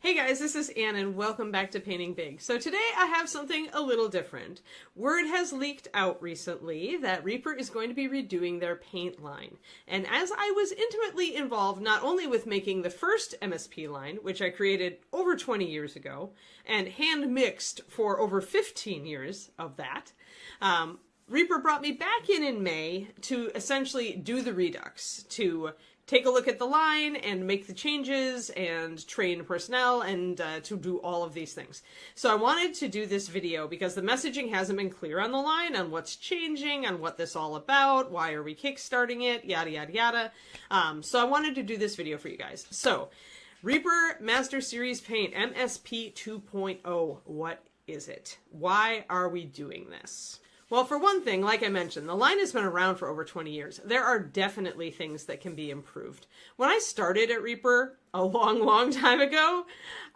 Hey guys, this is Ann and welcome back to Painting Big. So today I have something a little different. Word has leaked out recently that Reaper is going to be redoing their paint line. And as I was intimately involved not only with making the first MSP line, which I created over 20 years ago, and hand mixed for over 15 years of that, Reaper brought me back in May to essentially do the redux, to take a look at the line and make the changes and train personnel and to do all of these things. So I wanted to do this video because the messaging hasn't been clear on the line, on what's changing, on what this is all about, why are we kickstarting it, yada yada yada. So I wanted to do this video for you guys. So, Reaper Master Series Paint MSP 2.0, what is it? Why are we doing this? Well, for one thing, like I mentioned, the line has been around for over 20 years. There are definitely things that can be improved. When I started at Reaper a long time ago,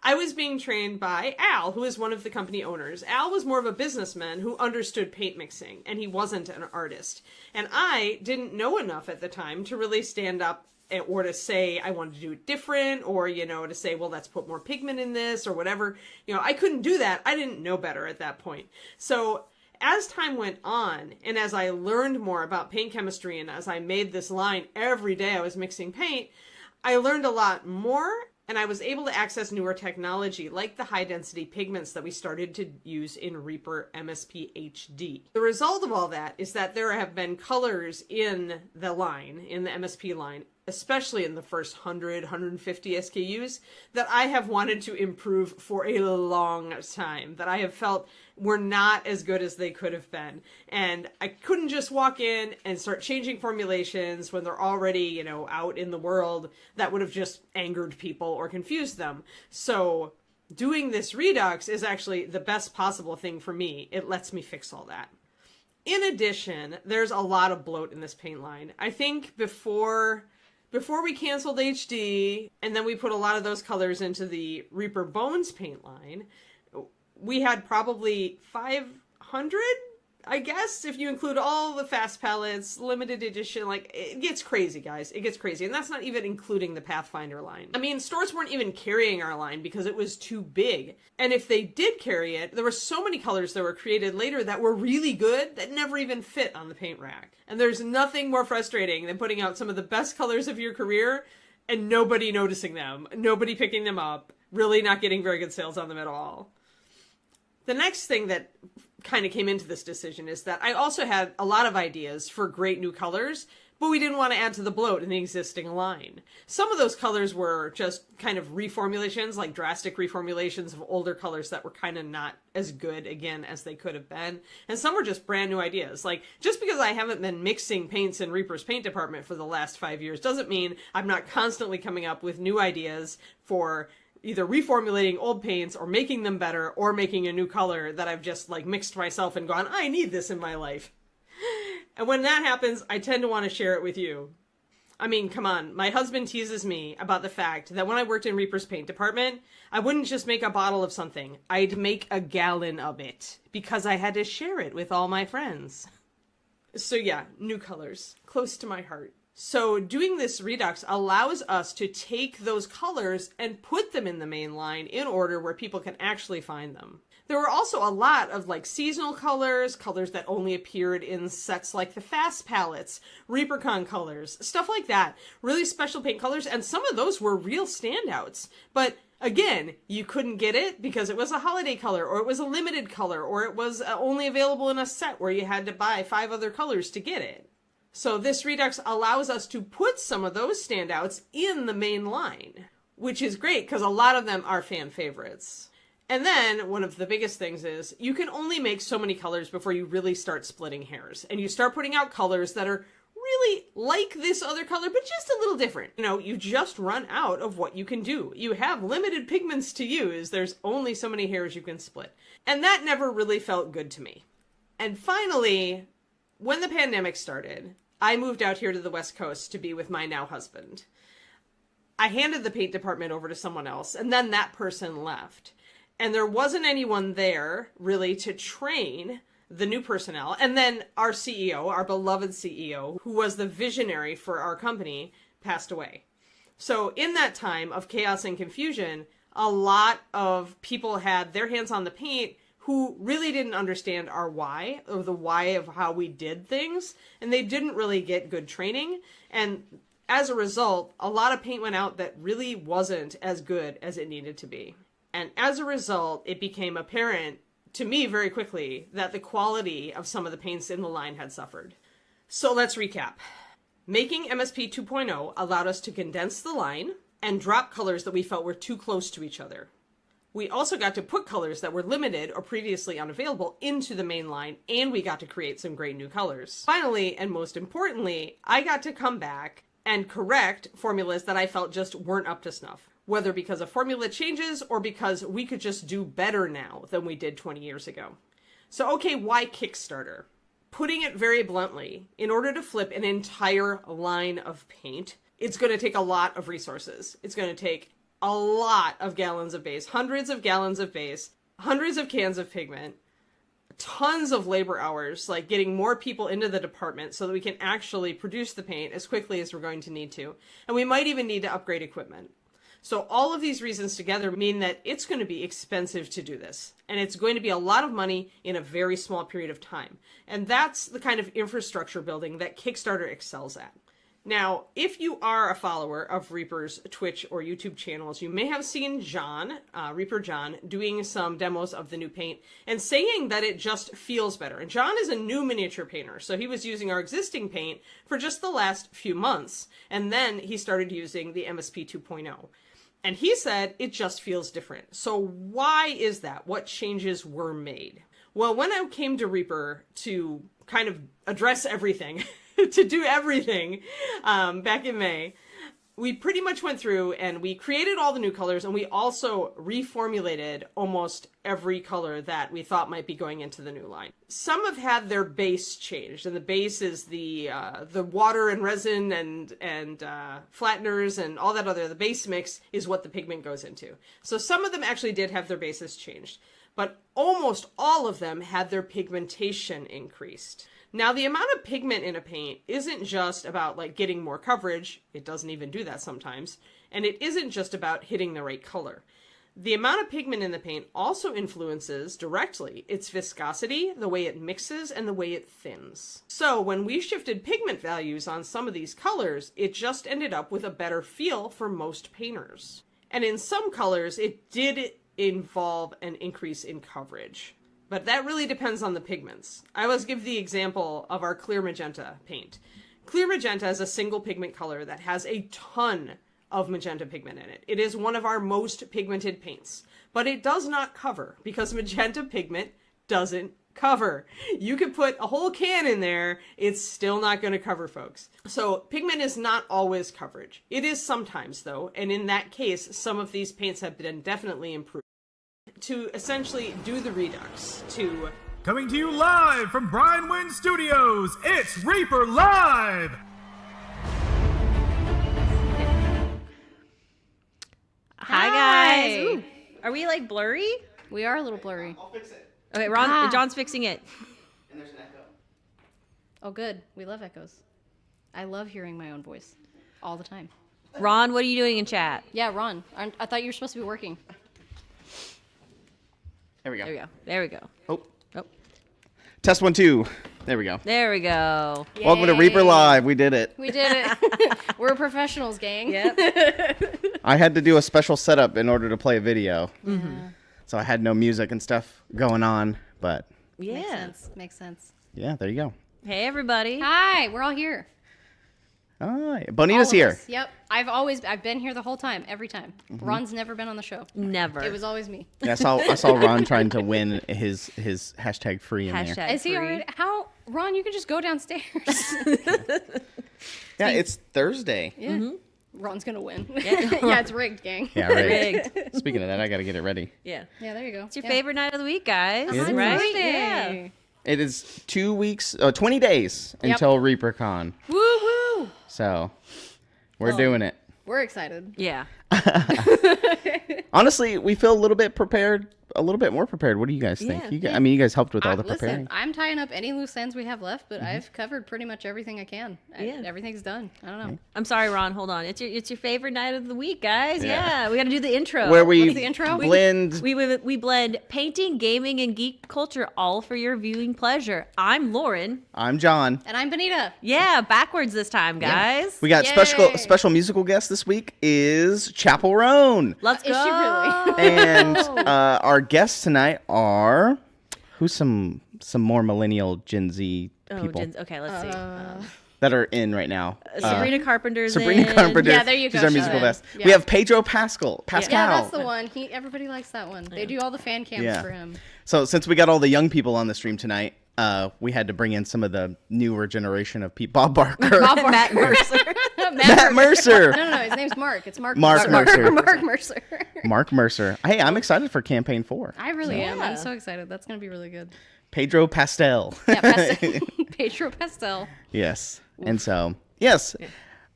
I was being trained by Al, who is one of the company owners. Al was more of a businessman who understood paint mixing, and he wasn't an artist. And I didn't know enough at the time to really stand up or to say I wanted to do it different, or, to say, well, let's put more pigment in this, or whatever. I couldn't do that. I didn't know better at that point. So as time went on, and as I learned more about paint chemistry, and as I made this line every day I was mixing paint, I learned a lot more, and I was able to access newer technology, like the high-density pigments that we started to use in Reaper MSP HD. The result of all that is that there have been colors in the line, in the MSP line, especially in the first 100, 150 SKUs, that I have wanted to improve for a long time, that I have felt were not as good as they could have been. And I couldn't just walk in and start changing formulations when they're already, out in the world. That would have just angered people or confused them. So doing this redux is actually the best possible thing for me. It lets me fix all that. In addition, there's a lot of bloat in this paint line. I think before we canceled HD, and then we put a lot of those colors into the Reaper Bones paint line, we had probably 500, I guess, if you include all the fast palettes, limited edition. It gets crazy, guys. It gets crazy. And that's not even including the Pathfinder line. I mean, stores weren't even carrying our line because it was too big. And if they did carry it, there were so many colors that were created later that were really good that never even fit on the paint rack. And there's nothing more frustrating than putting out some of the best colors of your career and nobody noticing them, nobody picking them up, really not getting very good sales on them at all. The next thing that kind of came into this decision is that I also had a lot of ideas for great new colors, but we didn't want to add to the bloat in the existing line. Some of those colors were just kind of reformulations, like drastic reformulations of older colors that were kind of not as good, again, as they could have been. And some were just brand new ideas. Just because I haven't been mixing paints in Reaper's paint department for the last 5 years doesn't mean I'm not constantly coming up with new ideas for either reformulating old paints or making them better or making a new color that I've just mixed myself and gone, I need this in my life. And when that happens, I tend to want to share it with you. I mean, come on, my husband teases me about the fact that when I worked in Reaper's paint department, I wouldn't just make a bottle of something. I'd make a gallon of it because I had to share it with all my friends. So yeah, new colors, close to my heart. So doing this redux allows us to take those colors and put them in the main line in order where people can actually find them. There were also a lot of seasonal colors, colors that only appeared in sets like the Fast palettes, ReaperCon colors, stuff like that. Really special paint colors, and some of those were real standouts. But again, you couldn't get it because it was a holiday color, or it was a limited color, or it was only available in a set where you had to buy 5 other colors to get it. So this redux allows us to put some of those standouts in the main line, which is great because a lot of them are fan favorites. And then one of the biggest things is you can only make so many colors before you really start splitting hairs. And you start putting out colors that are really like this other color, but just a little different. You just run out of what you can do. You have limited pigments to use. There's only so many hairs you can split. And that never really felt good to me. And finally, when the pandemic started, I moved out here to the West Coast to be with my now husband. I handed the paint department over to someone else, and then that person left. And there wasn't anyone there, really, to train the new personnel. And then our CEO, our beloved CEO, who was the visionary for our company, passed away. So in that time of chaos and confusion, a lot of people had their hands on the paint who really didn't understand our why, or the why of how we did things, and they didn't really get good training. And as a result, a lot of paint went out that really wasn't as good as it needed to be. And as a result, it became apparent to me very quickly that the quality of some of the paints in the line had suffered. So let's recap. Making MSP 2.0 allowed us to condense the line and drop colors that we felt were too close to each other. We also got to put colors that were limited or previously unavailable into the main line, and we got to create some great new colors. Finally, and most importantly, I got to come back and correct formulas that I felt just weren't up to snuff, whether because of formula changes or because we could just do better now than we did 20 years ago. So, okay, why Kickstarter? Putting it very bluntly, in order to flip an entire line of paint, it's going to take a lot of resources. It's going to take a lot of gallons of base, hundreds of gallons of base, hundreds of cans of pigment, tons of labor hours, like getting more people into the department so that we can actually produce the paint as quickly as we're going to need to. And we might even need to upgrade equipment. So all of these reasons together mean that it's going to be expensive to do this. And it's going to be a lot of money in a very small period of time. And that's the kind of infrastructure building that Kickstarter excels at. Now, if you are a follower of Reaper's Twitch or YouTube channels, you may have seen John, Reaper John, doing some demos of the new paint and saying that it just feels better. And John is a new miniature painter, so he was using our existing paint for just the last few months. And then he started using the MSP 2.0. And he said it just feels different. So why is that? What changes were made? Well, when I came to Reaper to kind of address everything, to do everything back in May, we pretty much went through and we created all the new colors, and we also reformulated almost every color that we thought might be going into the new line. Some have had their base changed, and the base is the water and resin and flatteners and all that other. The base mix is what the pigment goes into. So some of them actually did have their bases changed, but almost all of them had their pigmentation increased. Now, the amount of pigment in a paint isn't just about like getting more coverage. It doesn't even do that sometimes. And it isn't just about hitting the right color. The amount of pigment in the paint also influences directly its viscosity, the way it mixes, and the way it thins. So when we shifted pigment values on some of these colors, it just ended up with a better feel for most painters. And in some colors, it did involve an increase in coverage. But that really depends on the pigments. I always give the example of our clear magenta paint. Clear magenta is a single pigment color that has a ton of magenta pigment in it. It is one of our most pigmented paints, but it does not cover because magenta pigment doesn't cover. You could put a whole can in there, it's still not going to cover, folks. So pigment is not always coverage. It is sometimes, though, and in that case, some of these paints have been definitely improved. To essentially do the redux, to... Coming to you live from Brian Wynn Studios, it's Reaper Live! Hi guys! Ooh. Are we like blurry? We are a little blurry. I'll fix it. Okay, John's fixing it. And there's an echo. Oh good, we love echoes. I love hearing my own voice all the time. Ron, what are you doing in chat? Yeah, Ron, I thought you were supposed to be working. There we go. There we go. There we go. Oh. Test 1, 2. There we go. There we go. Yay. Welcome to Reaper Live. We did it. We did it. We're professionals, gang. Yep. I had to do a special setup in order to play a video. Mm-hmm. So I had no music and stuff going on, but Yeah. Makes sense. Makes sense. yeah, there you go. Hey everybody. Hi, we're all here. Bonita's All of here. us. Yep. I've been here the whole time, every time. Mm-hmm. Ron's never been on the show. Never. It was always me. Yeah, I saw Ron trying to win his hashtag free in there. Hashtag Is he free. already? How? Ron, you can just go downstairs. Yeah, it's Thursday. Yeah. Mm-hmm. Ron's gonna win. Yeah, it's rigged, gang. Yeah, right. Rigged. Speaking of that, I got to get it ready. Yeah. Yeah, there you go. It's your favorite night of the week, guys. Is it? Right? Thursday. It is 2 weeks, 20 days Yep. until ReaperCon. Woo woo. So we're doing it. We're excited. Yeah. Honestly, we feel a little bit prepared a little bit more prepared. What do you guys think? Yeah. I mean, you guys helped with all the Listen, preparing. I'm tying up any loose ends we have left, but I've covered pretty much everything I can. Yeah. Everything's done. I don't know. I'm sorry, Ron. Hold on. It's your favorite night of the week, guys. Yeah, we got to do the intro. Where we What's the intro? blend. We blend painting, gaming, and geek culture all for your viewing pleasure. I'm Lauren. I'm John. And I'm Bonita. Yeah, backwards this time, guys. We got Yay. special musical guest this week is Chapel Roan. Let's go. Is she really? And our guests tonight are some more millennial Gen Z people Okay, let's see. that are in right now. Sabrina Carpenter's Sabrina in. Carpenter. Yeah, there you go. She's our She's musical in. guest. Yeah. We have Pedro Pascal. Yeah, that's Pascal. the one. Everybody likes that one. They do all the fan cams Yeah. for him. So since we got all the young people on the stream tonight, we had to bring in some of the newer generation of people. Bob Barker. Matt Mercer. Matt Mercer. No. His name's Mark. It's Mark. Mark Mercer. Mark Mercer. Mark Mercer. Hey, I'm excited for Campaign 4. I really am. Yeah. I'm so excited. That's gonna be really good. Pedro Pastel. Yeah, Pedro Pastel. Yes. And so, yes,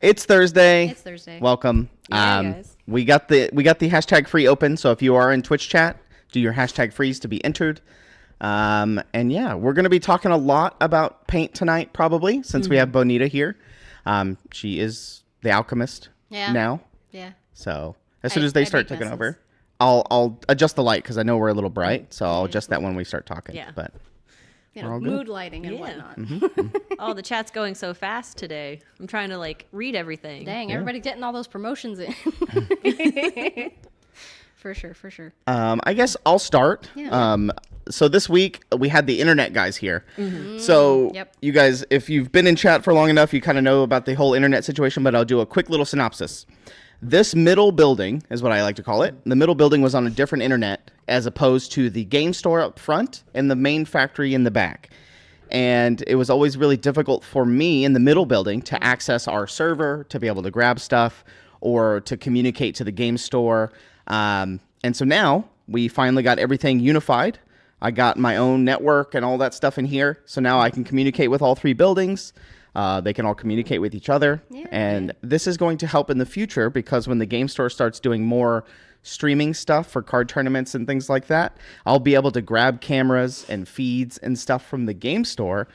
it's Thursday. It's Thursday. Welcome. Yeah, guys. We got the hashtag free open. So if you are in Twitch chat, do your hashtag freeze to be entered. And yeah, we're going to be talking a lot about paint tonight, probably, since we have Bonita here. She is the alchemist now. Yeah. So as soon as they I start make taking messes. over, I'll adjust the light because I know we're a little bright. So I'll adjust that when we start talking. Yeah. But You We're know, all good. mood lighting and Yeah. whatnot. Oh, the chat's going so fast today. I'm trying to read everything. Dang, everybody's getting all those promotions in. For sure. I guess I'll start. Yeah. So this week we had the internet guys here. So Yep. you guys, if you've been in chat for long enough, you kind of know about the whole internet situation, but I'll do a quick little synopsis. This middle building is what I like to call it. The middle building was on a different internet as opposed to the game store up front and the main factory in the back. And it was always really difficult for me in the middle building to access our server, to be able to grab stuff, or to communicate to the game store. And so now we finally got everything unified. I got my own network and all that stuff in here. So now I can communicate with all three buildings. They can all communicate with each other. And this is going to help in the future because when the game store starts doing more streaming stuff for card tournaments and things like that, I'll be able to grab cameras and feeds and stuff from the game store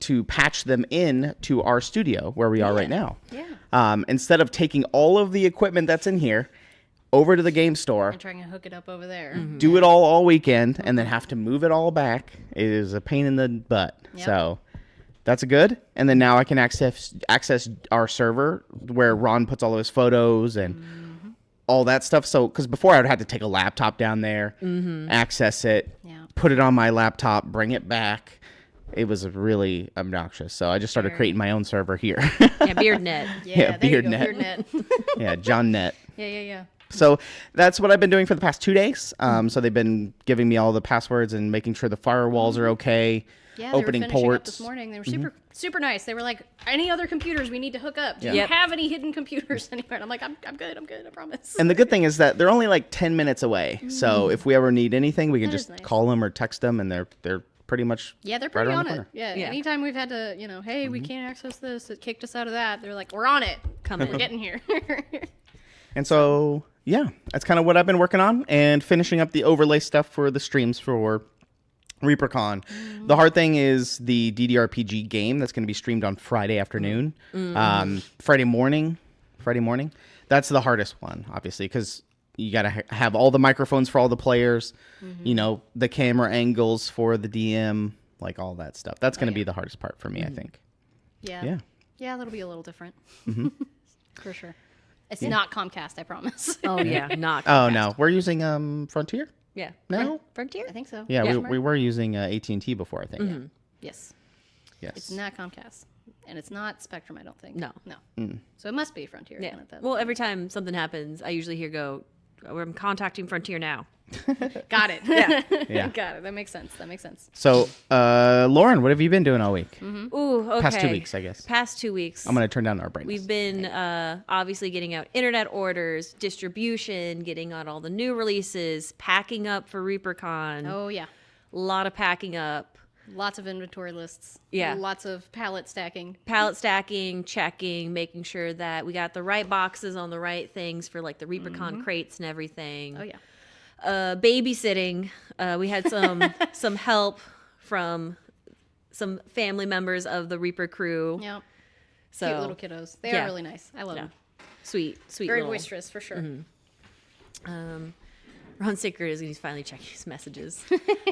to patch them in to our studio where we are right now. Instead of taking all of the equipment that's in here over to the game store, And trying to hook it up over there. do it all weekend, and then have to move it all back, it is a pain in the butt. Yep. So that's good. And then now I can access our server where Ron puts all of his photos and all that stuff. So because before I would have to take a laptop down there, access it, Yeah. put it on my laptop, bring it back. It was really obnoxious. So I just started creating my own server here. Yeah, BeardNet. Yeah, there you go. BeardNet. BeardNet. Yeah, John Net. Yeah. So that's what I've been doing for the past 2 days. So they've been giving me all the passwords and making sure the firewalls are okay. Yeah, opening they were finishing up ports. this morning. They were super nice. They were like, any other computers we need to hook up? Do Yeah. you Yep. have any hidden computers anywhere? And I'm like, I'm good, I promise. And the good thing is that they're only like 10 minutes away. So if we ever need anything, we can That just is nice. call them or text them, and they're pretty much Yeah, they're right pretty around on the it. corner. Yeah. Yeah. Anytime we've had to, hey, we can't access this, it kicked us out of that. They're like, we're on it. Come We're in. getting here. And so, yeah, that's kind of what I've been working on and finishing up the overlay stuff for the streams for ReaperCon. The hard thing is the DDRPG game that's going to be streamed on Friday afternoon. Friday morning. That's the hardest one, obviously, because you got to have all the microphones for all the players, the camera angles for the DM, like all that stuff. That's going to be the hardest part for me, I think. Yeah, that'll be a little different. For sure. It's not Comcast, I promise. Oh, yeah, not. Oh, no. We're using Frontier Yeah. now? Frontier? I think so. Yeah, Yeah. we were using AT&T before, I think. Yes. Yes. It's not Comcast. And it's not Spectrum, I don't think. No. So it must be Frontier. Yeah. Then at that Well, every time something happens, I usually hear I'm contacting Frontier now. Got it. Yeah. Got it. That makes sense. So, Lauren, what have you been doing all week? Ooh, okay. Past 2 weeks, I guess. Past 2 weeks. I'm going to turn down our brightness. We've been obviously getting out internet orders, distribution, getting out all the new releases, packing up for ReaperCon. Oh, yeah. A lot of packing up. Lots of inventory lists. Yeah. Lots of pallet stacking. Pallet stacking, checking, making sure that we got the right boxes on the right things for like the ReaperCon crates and everything. Oh, yeah. babysitting. We had some help from some family members of the Reaper crew. Yep. So Cute little kiddos. They yeah. are really nice. I love them. sweet Very little. boisterous for sure. Ron's secret is he's finally checking his messages.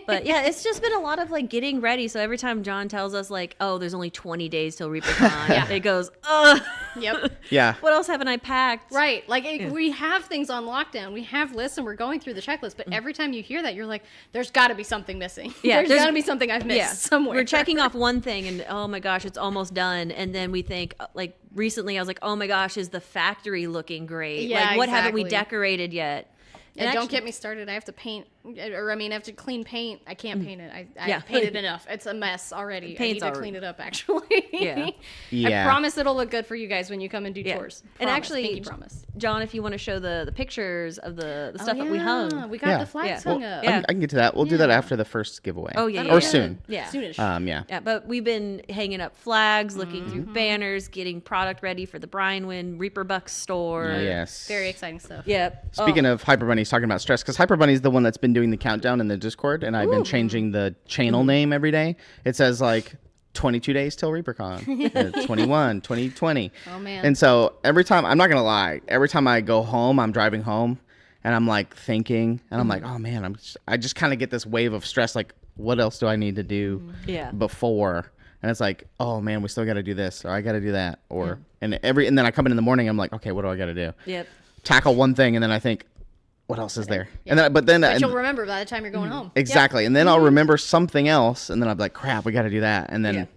But yeah, it's just been a lot of like getting ready. So every time John tells us like, oh, there's only 20 days till ReaperCon, it goes, ugh. Yep. Yeah. What else haven't I packed? Right. Like we have things on lockdown. We have lists and we're going through the checklist. But every time you hear that, you're like, there's got to be something missing. Yeah, there's got to be something I've missed somewhere. We're checking off one thing and oh my gosh, it's almost done. And then we think like recently I was like, oh my gosh, is the factory looking great? Yeah, like what haven't we exactly. decorated yet? And don't actually- get me started. I have to paint, or I mean, I have to clean paint. I can't paint it. I've Yeah. painted enough. It's a mess already. I need Paint's to already- clean it up, actually. Yeah. Yeah. I promise it'll look good for you guys when you come and do tours. And Promise. actually, Pinky promise. John, if you want to show the pictures of the stuff that we hung. We got Yeah. the flags Yeah. hung up. Yeah. I can get to that. We'll do that after the first giveaway. Oh, yeah, Or yeah, yeah. soon. Yeah. Soonish. Yeah. Yeah, but we've been hanging up flags, looking through banners, getting product ready for the Brinewind Reaper Bucks store. Yes. Very exciting stuff. Yep. Speaking of Hyper Bunny's talking about stress, because Hyper Bunny's the one that's been doing the countdown in the Discord, and I've been changing the channel name every day. It says like 22 days till ReaperCon, 21, 2020. Oh, man. And so every time, I'm not going to lie, every time I go home, I'm driving home, and I'm like thinking, and I'm like, oh man, I just kind of get this wave of stress, like, what else do I need to do Yeah. before? And it's like, oh man, we still got to do this, or I got to do that, or and then I come in the morning, I'm like, okay, what do I got to do? Yep. Tackle one thing, and then I think, what else is there? Yeah. And then, but But you'll remember by the time you're going home. exactly, and then I'll remember something else, and then I'll be like, crap, we got to do that, and then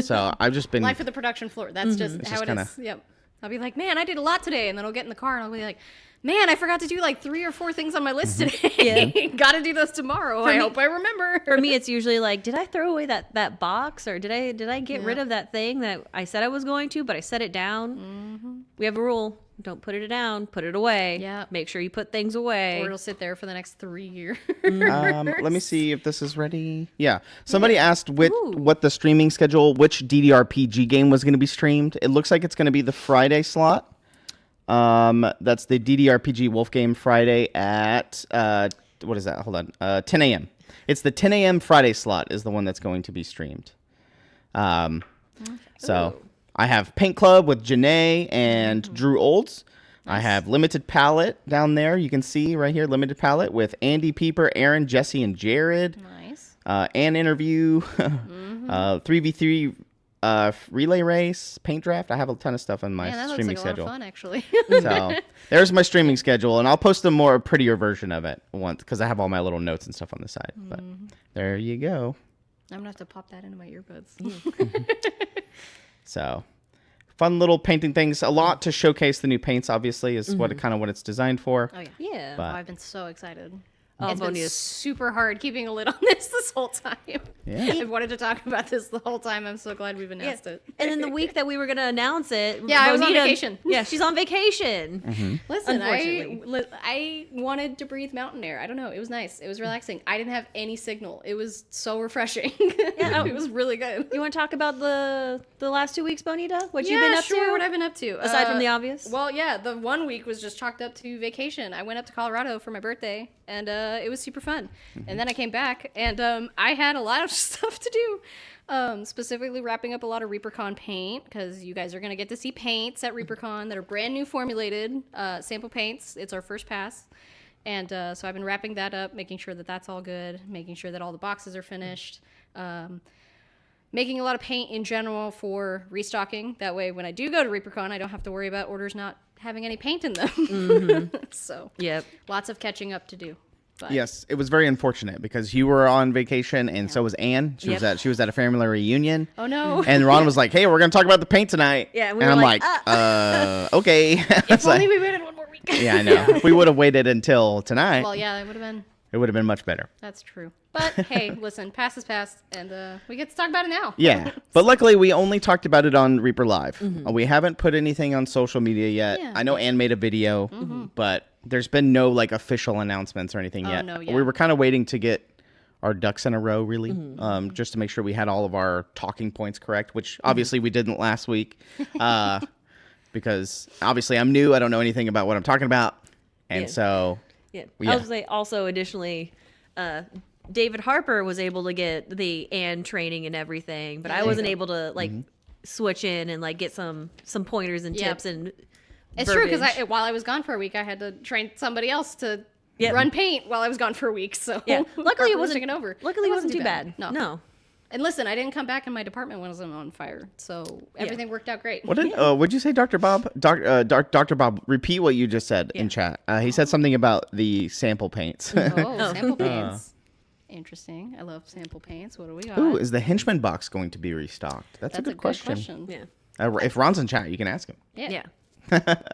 so I've just been Life of the production floor. That's just how just it kinda- is. Yep. I'll be like, man, I did a lot today. And then I'll get in the car and I'll be like, man, I forgot to do like 3 or 4 things on my list today. Got to do those tomorrow. I hope I remember. For me, it's usually like, did I throw away that box, or did I get rid of that thing that I said I was going to, but I set it down? We have a rule: don't put it down, put it away. Yeah. Make sure you put things away. Or it'll sit there for the next 3 years. let me see if this is ready. Yeah, somebody asked what the streaming schedule, which DDRPG game was going to be streamed. It looks like it's going to be the Friday slot. That's the DDRPG Wolf Game Friday at what is that? Hold on, 10 a.m. It's the 10 a.m. Friday slot is the one that's going to be streamed. So I have Paint Club with Janae and Drew Olds. I have Limited Palette down there. You can see right here, Limited Palette with Andy Pieper, Aaron, Jesse, and Jared. Nice. An interview, 3v3 relay race, paint draft. I have a ton of stuff on my Man, that looks streaming like a lot schedule. of fun, actually. So there's my streaming schedule, and I'll post a more prettier version of it once because I have all my little notes and stuff on the side. But there you go. I'm going to have to pop that into my earbuds. So fun little painting things. A lot to showcase the new paints, obviously, is what it's designed for. Oh, yeah. Yeah. But- I've been so excited. Oh, It's been Bonita's- super hard keeping a lid on this whole time. Yeah. I've wanted to talk about this the whole time. I'm so glad we've announced it. And then the week that we were going to announce it, Yeah, I was on Bonita- vacation. Yeah, she's on vacation. Listen, Unfortunately. I wanted to breathe mountain air. I don't know. It was nice. It was relaxing. I didn't have any signal. It was so refreshing. It was really good. You want to talk about the last 2 weeks, Bonita? What Yeah, you've been up sure, to? what I've been up to. Aside from the obvious? Well, yeah, the 1 week was just chalked up to vacation. I went up to Colorado for my birthday, and it was super fun. And then I came back, and I had a lot of stuff to do. Specifically wrapping up a lot of ReaperCon paint, because you guys are going to get to see paints at ReaperCon that are brand new formulated sample paints. It's our first pass. And so I've been wrapping that up, making sure that that's all good, making sure that all the boxes are finished. Making a lot of paint in general for restocking. That way, when I do go to ReaperCon, I don't have to worry about orders not having any paint in them. So, Yep. lots of catching up to do. But Yes, it was very unfortunate because you were on vacation and so was Anne. She was at a family reunion. Oh no! And Ron was like, "Hey, we're gonna talk about the paint tonight." Yeah, we and were I'm like, like, "Okay." If It's like- only we waited 1 more week. yeah, I know. If we would have waited until tonight, Well, yeah, that would have been. it would have been much better. That's true. But hey, listen, past is past, and we get to talk about it now. Yeah, but luckily we only talked about it on Reaper Live. We haven't put anything on social media yet. Yeah. I know Anne made a video, but there's been no like official announcements or anything yet. no, yeah. We were kind of waiting to get our ducks in a row, really, just to make sure we had all of our talking points correct, which obviously we didn't last week, because obviously I'm new. I don't know anything about what I'm talking about, and Yeah. so Yeah. Yeah. I was say also additionally, David Harper was able to get the and training and everything, but I wasn't able to like switch in and like get some pointers and Yep. tips and. It's true, because verbiage. while I was gone for a week, I had to train somebody else to Yeah. run paint while I was gone for a week. So Yeah. Luckily Harper it was wasn't taking over. Luckily it wasn't too bad. No. No. And listen, I didn't come back and my department wasn't on fire, so everything worked out great. What did would you say, Dr. Bob? Dr. Bob, repeat what you just said in chat. He said something about the sample paints. Oh, sample paints. Interesting. I love sample paints. What do we got? Ooh, is the henchman box going to be restocked? That's a good question. Yeah. If Ron's in chat, you can ask him. Yeah. Yeah.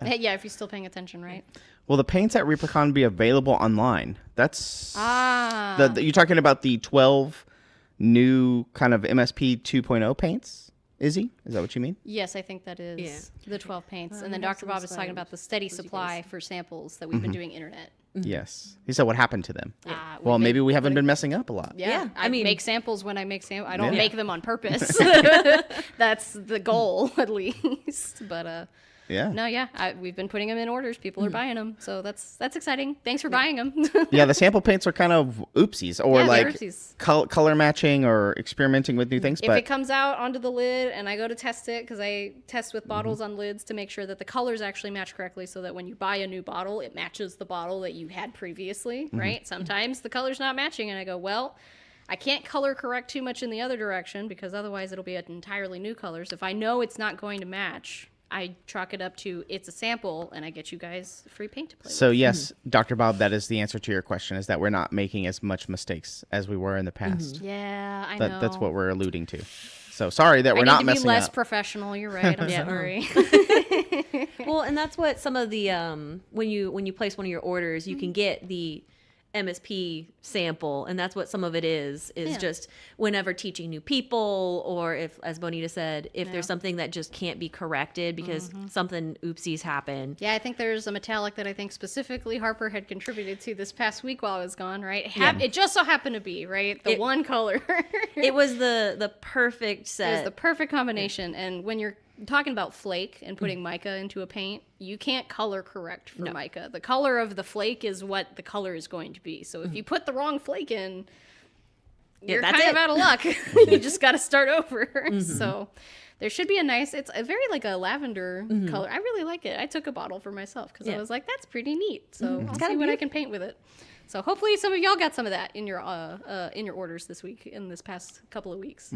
Hey, yeah, if you're still paying attention, right? Will the paints at ReaperCon be available online? That's you're talking about the 12 new kind of MSP 2.0 paints, Izzy? Is that what you mean? Yes, I think that is the 12 paints. And then Dr. Bob is talking about the steady supply for samples that we've been doing internet. Yes. He said what happened to them. Ah, Well, maybe we haven't been messing up a lot. Yeah, I I mean- make samples when I make samples. I don't Yeah. make them on purpose. That's the goal, at least. But Yeah. no, yeah, we've been putting them in orders. People are buying them, so that's exciting. Thanks for buying them. Yeah, the sample paints are kind of oopsies or Yeah, they're like oopsies. color matching or experimenting with new things. If But it comes out onto the lid and I go to test it, because I test with bottles on lids to make sure that the colors actually match correctly, so that when you buy a new bottle, it matches the bottle that you had previously, right? Sometimes the color's not matching, and I go, well, I can't color correct too much in the other direction, because otherwise it'll be an entirely new colors. If I know it's not going to match, I chalk it up to it's a sample, and I get you guys free paint to play so with. yes, Dr. Bob, that is the answer to your question, is that we're not making as much mistakes as we were in the past. Yeah, I know. That's what we're alluding to. So sorry that we're I not need to messing be less up. professional. You're right. I'm sorry. Well, and that's what some of the when you place one of your orders, you can get the MSP sample, and that's what some of it is Yeah. just whenever teaching new people, or if, as Bonita said, if there's something that just can't be corrected because something oopsies happen. Yeah, I think there's a metallic that I think specifically Harper had contributed to this past week while I was gone, right? It just so happened to be, right? The one color. It was the perfect It set. was the perfect combination. And when you're talking about flake and putting mica into a paint, you can't color correct for mica. The color of the flake is what the color is going to be. So if you put the wrong flake in, you're that's kind of it. out of luck. You just got to start over. So there should be it's a very like a lavender color. I really like it. I took a bottle for myself because I was like, that's pretty neat. So I'll see what I can paint with it. So hopefully some of y'all got some of that in your orders this week, in this past couple of weeks.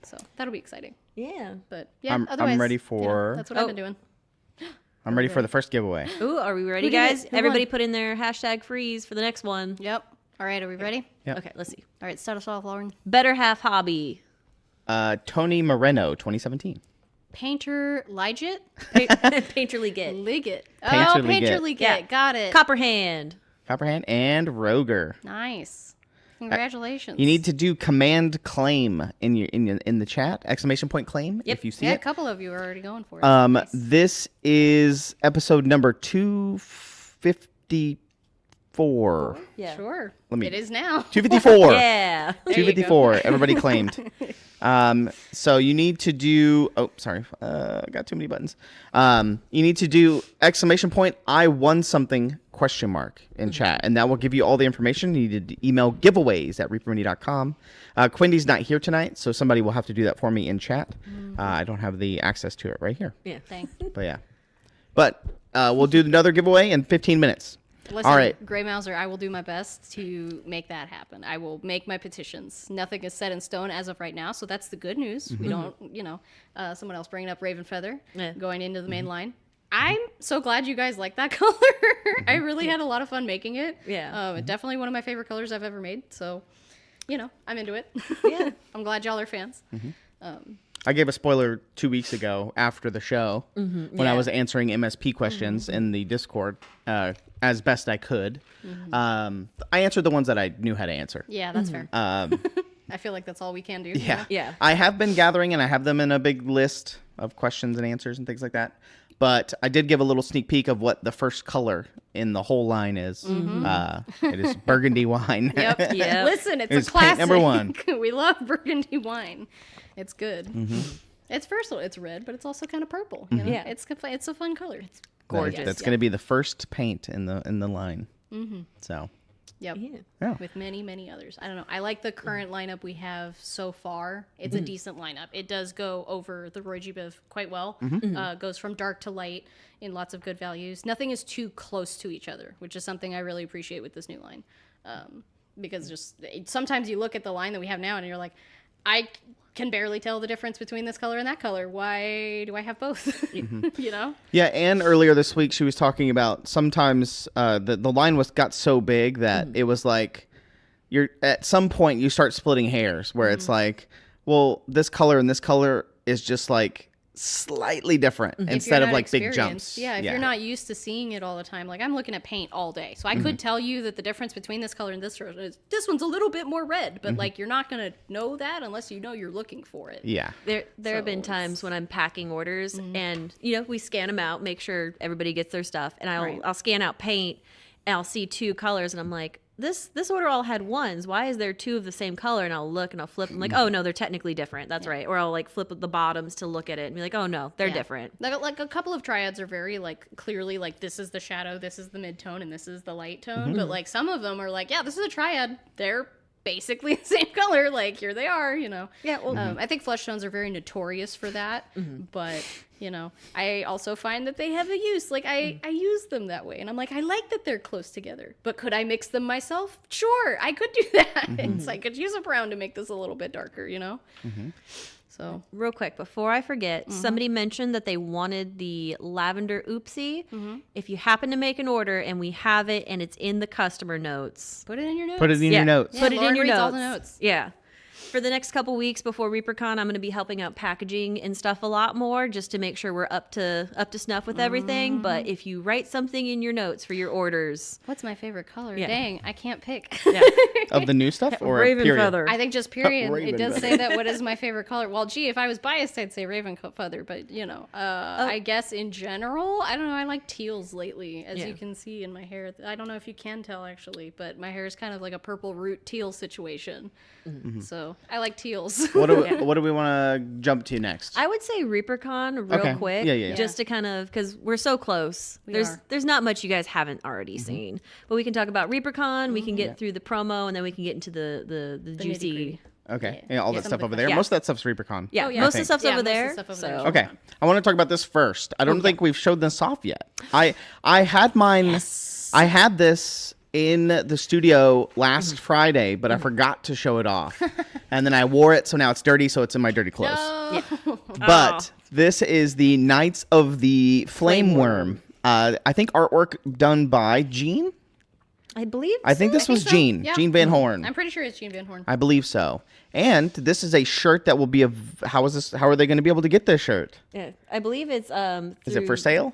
So that'll be exciting. Yeah. But yeah, I'm otherwise, ready you know, for- that's what I've been doing. I'm ready for the first giveaway. Ooh, are we ready, Who did it? guys? Who Everybody won? put in their hashtag freeze for the next one. Yep. All right, are we ready? Yep. Okay, let's see. All right, start us off, Lauren. Better half hobby. Tony Moreno, 2017. Painter Liget? Painterly get. Liget. Painter Oh, Painter Liget. Liget. Yeah. Got it. Copperhand. Copperhand and Roger. Nice. Congratulations. You need to do command claim in the chat, exclamation point claim, Yep. if you see Yeah, a it. couple of you are already going for it. Nice. This is episode number 254. Yeah. Sure. Let me- It is now. 254. Yeah. There you go. 254. Everybody claimed. So you need to do. Oh, sorry. I got too many buttons. You need to do exclamation point I won something question mark in chat, and that will give you all the information. You need to email giveaways@reapermini.com. Quindy's not here tonight, so somebody will have to do that for me in chat. I don't have the access to it right here. Yeah. Dang. But yeah. But we'll do another giveaway in 15 minutes. Listen, All right. Gray Mouser, I will do my best to make that happen. I will make my petitions. Nothing is set in stone as of right now, so that's the good news. We don't, someone else bringing up Raven Feather Yeah. going into the main line. I'm so glad you guys like that color. I really had a lot of fun making it. Yeah. Definitely one of my favorite colors I've ever made. So, I'm into it. Yeah. I'm glad y'all are fans. I gave a spoiler 2 weeks ago after the show when I was answering MSP questions in the Discord as best I could. I answered the ones that I knew how to answer. Yeah, that's fair. I feel like that's all we can do. Yeah. Yeah. I have been gathering and I have them in a big list of questions and answers and things like that. But I did give a little sneak peek of what the first color in the whole line is. It is burgundy wine. Yep. Yep. Listen, it's Here's a classic. paint number one. We love burgundy wine. It's good. It's versatile. It's red, but it's also kind of purple. You know? Yeah. It's a fun color. It's Gorgeous. That's going to be the first paint in the line. So Yep. Yeah. With many, many others. I don't know. I like the current lineup we have so far. It's a decent lineup. It does go over the Roy G. Biv quite well. Goes from dark to light in lots of good values. Nothing is too close to each other, which is something I really appreciate with this new line. Because just sometimes you look at the line that we have now and you're like, I can barely tell the difference between this color and that color. Why do I have both? You know? yeah, and earlier this week she was talking about sometimes the line got so big that it was like you're at some point you start splitting hairs where it's like, well, this color and this color is just like slightly different instead of like big jumps. Yeah, if you're not used to seeing it all the time, like I'm looking at paint all day, so I could tell you that the difference between this color and this is this one's a little bit more red, but like you're not gonna know that unless you know you're looking for it. Yeah. There have been times when I'm packing orders and we scan them out, make sure everybody gets their stuff, and I'll scan out paint and I'll see two colors and I'm like, this order all had ones. Why is there two of the same color? And I'll look and I'll flip. I'm like, oh no, they're technically different. That's right. Or I'll like flip the bottoms to look at it and be like, oh no, they're different. Like a couple of triads are very like clearly like this is the shadow, this is the mid-tone, and this is the light tone. But like some of them are like, yeah, this is a triad. They're basically the same color. Like here they are. Yeah. Well, I think flesh tones are very notorious for that. But I also find that they have a use. Like I use them that way, and I'm like, I like that they're close together. But could I mix them myself? Sure, I could do that. It's I could use a brown to make this a little bit darker. So real quick before I forget, somebody mentioned that they wanted the lavender oopsie. If you happen to make an order and we have it and it's in the customer notes, put it in your notes. Put it in your notes. Put it in Lauren your reads notes. all the notes. Yeah. For the next couple weeks before ReaperCon, I'm going to be helping out packaging and stuff a lot more just to make sure we're up to snuff with everything. But if you write something in your notes for your orders, What's my favorite color? Yeah. Dang, I can't pick. Of the new stuff or raven period? feather. I think just period. Raven It does feather. say that what is my favorite color. Well, gee, if I was biased, I'd say raven feather. But I guess in general, I don't know. I like teals lately, as you can see in my hair. I don't know if you can tell actually, but my hair is kind of like a purple root teal situation. So I like teals. What do we want to jump to next? I would say ReaperCon real Okay. quick, Yeah. just to kind of because we're so close. We there's are. there's not much you guys haven't already seen, but we can talk about ReaperCon. We can get through the promo, and then we can get into the juicy. nitty-gritty. Okay. Yeah, all that some stuff of the over there. questions. Most of that stuff's ReaperCon. Yeah, Oh, yeah. most I of the stuff's think. over Yeah, there. most of the stuff over so there. Okay. I want to talk about this first. I don't think we've showed this off yet. I had mine. I had this in the studio last Friday, but I forgot to show it off. And then I wore it, so now it's dirty, so it's in my dirty clothes. But this is the Knights of the Flame Worm. I think artwork done by Jean. I believe. I think this was so. Jean. Yeah. Jean Van Horn. I'm pretty sure it's Jean Van Horn. I believe so. And this is a shirt that will be how are they going to be able to get this shirt? Yeah, I believe it's Is it for sale?